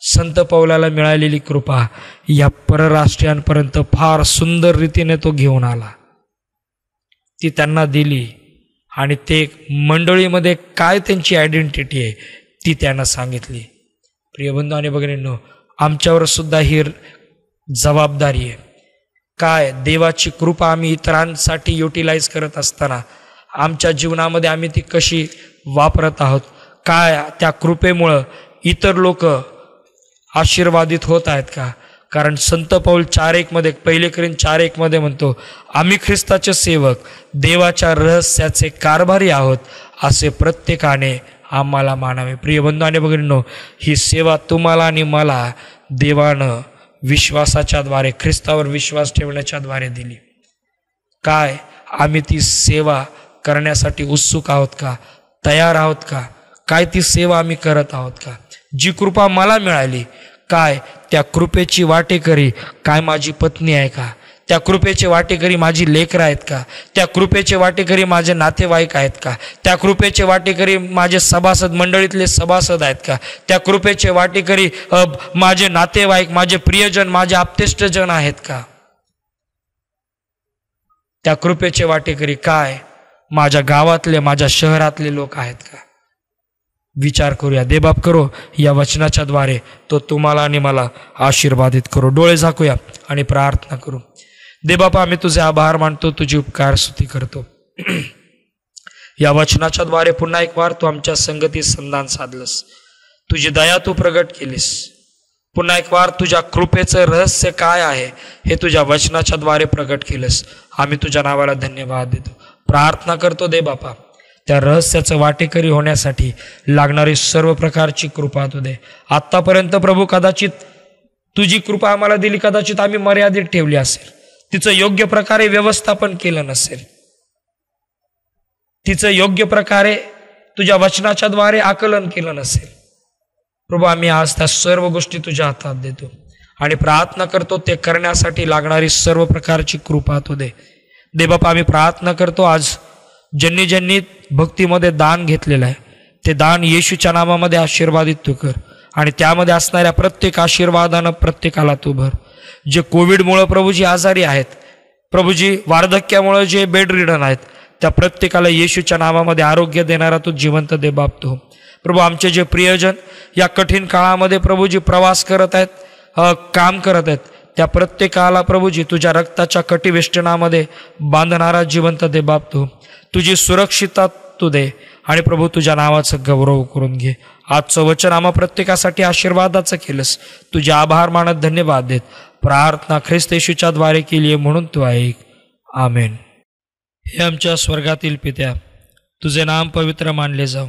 संत पौलाला मिळालेली कृपा या परराष्ट्रीयांपर्यंत फार सुंदर रीतीने तो घेऊन आला. ती त्यांना दिली आणि ते मंडळीमध्ये काय त्यांची आयडेंटिटी आहे ती त्यांना सांगितली. प्रिय बंधू आणि भगिनींनो, आमच्यावर सुद्धा ही जबाबदारी आहे. काय देवाची कृपा आम्ही इतरांसाठी युटिलाइज करत असताना आमच्या जीवनामध्ये आम्ही ती कशी वापरत आहोत? काय त्या कृपेमुळं इतर लोक आशीर्वादित होत आहेत का? कारण संत पौल 4:1 मध्ये, 1 कोरिंथ 4:1 मध्ये म्हणतो, आम्ही ख्रिस्ताचे सेवक, देवाच्या रहस्याचे कारभारी आहोत, असे प्रत्येकाने आम्हाला मानावे. प्रिय बंधू आणि भगिनींनो, ही सेवा तुम्हाला आणि मला देवानं विश्वासाच्या द्वारे, ख्रिस्तावर विश्वास ठेवण्याच्या द्वारे दिली. काय आम्ही ती सेवा करण्यासाठी उत्सुक आहोत का? तयार आहोत का? काय ती सेवा आम्ही करत आहोत का? जी कृपा मला मिळाली, काय त्या कृपेची वाटेकरी काय माझी पत्नी आहे का? त्या कृपेचे वाटेकरी माझी लेकरं आहेत का? त्या कृपेचे वाटेकरी माझे नातेवाईक आहेत का? त्या कृपेचे वाटेकरी माझे सभासद, मंडळीतले सभासद आहेत का? त्या कृपेचे वाटेकरी माझे नातेवाईक, माझे प्रियजन, माझे आप्तेष्टजन आहेत का? त्या कृपेचे वाटेकरी काय माझ्या गावातले, माझ्या शहरातले लोक आहेत का? विचार करूया. देवबाप करो या वचनाच्या द्वारे तो तुम्हाला आणि मला आशीर्वादित करो. डोळे झाकूया आणि प्रार्थना करू. देवबापा, आम्ही तुझे आभार मानतो, तुझी उपकार स्तुती करतो. या वचनाच्या द्वारे पुन्हा एक वार तू आमच्या संगतीत संधान साधलंस, तुझी दया तू प्रगट केलीस. पुन्हा एक वार तुझ्या कृपेचं रहस्य काय आहे हे तुझ्या वचनाच्या द्वारे प्रगट केलंस. आम्ही तुझ्या नावाला धन्यवाद देतो. प्रार्थना करतो देवबापा, त्या रहस्याचं वाटेकरी होण्यासाठी लागणारी सर्व प्रकारची कृपा तू दे. आत्तापर्यंत प्रभू कदाचित तुझी कृपा आम्हाला दिली, कदाचित आम्ही मर्यादित ठेवली असेल, तिचं योग्य प्रकारे व्यवस्थापन केलं नसेल, तिचं योग्य प्रकारे तुझ्या वचनाच्या द्वारे आकलन केलं नसेल. प्रभू, आम्ही आज त्या सर्व गोष्टी तुझ्या हातात देतो आणि प्रार्थना करतो ते करण्यासाठी लागणारी सर्व प्रकारची कृपा तू दे. देवबापा, आम्ही प्रार्थना करतो आज ज्यांनी ज्यांनी भक्तीमध्ये दान घेतलेलं आहे ते दान येशूच्या नामामध्ये आशीर्वादित तू कर आणि त्यामध्ये असणाऱ्या प्रत्येक आशीर्वादानं प्रत्येकाला तू भर. जे कोविडमुळं प्रभूजी आजारी आहेत, प्रभूजी वार्धक्यामुळं जे बेड रिडन आहेत, त्या प्रत्येकाला येशूच्या नामामध्ये आरोग्य देणारा तू जिवंत दे बाप तू. प्रभू, आमचे जे प्रियजन या कठीण काळामध्ये प्रभूजी प्रवास करत आहेत, काम करत आहेत, त्या प्रत्येकाला प्रभूजी तुझ्या रक्ताच्या कटिवेष्टनामध्ये बांधणारा जिवंत दे बाप तू. तुझी सुरक्षितता तू दे आणि प्रभू तुझ्या नावाचं गौरव करून घे. आजचं वचन आम्हा प्रत्येकासाठी आशीर्वादाचं केलंस. तुझे आभार मानत धन्यवाद देत प्रार्थना ख्रिस्त येशूच्या द्वारे केली आहे म्हणून तू ऐक. आमेन. हे आमच्या स्वर्गातील पित्या, तुझे नाम पवित्र मानले जाऊ,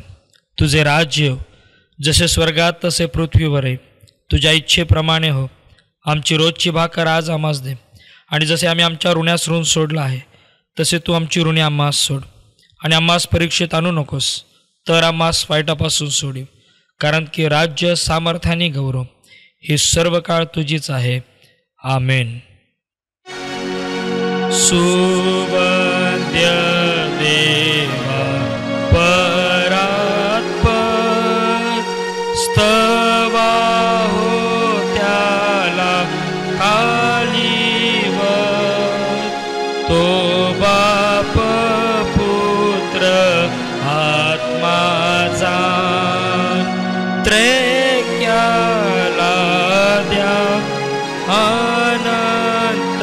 तुझे राज्य जसे स्वर्गात तसे पृथ्वीवर आहे, तुझ्या इच्छेप्रमाणे हो. आमची रोजची भाकर आज आम्हास दे आणि जसे आम्ही आमच्या ऋण्यास ऋण सोडलं आहे तसे तू आमची ऋणे आम्हास सोड आणि आम्हास परीक्षेत आणू नकोस, तर आम्हास वाईटापासून सोडीव. कारण की राज्य, सामर्थ्याने गौरव ही सर्व काळ तुझीच आहे. आमेन. सुवंद्य देवा परात्पर स्तवा हो त्याला खालीवर, तो बाप पुत्र आत्मा जान त्रैक्याला द्या अनंत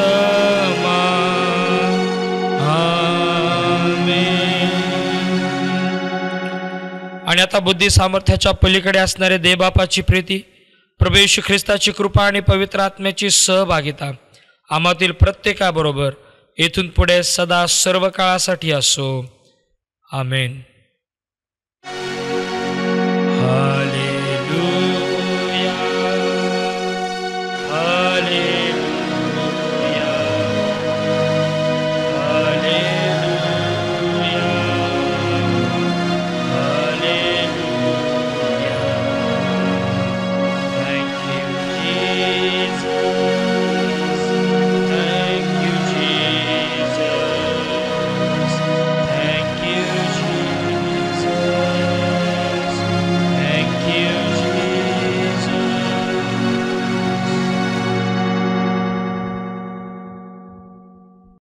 मान. आमेन. आणि आता बुद्धी सामर्थ्याच्या पलीकडे असणारे देवबापाची प्रीती, प्रभू येशू ख्रिस्ताची कृपा आणि पवित्र आत्म्याची सहभागिता आम्हातील प्रत्येकाबरोबर येथून पुढे सदा सर्व काळासाठी असो. आमेन.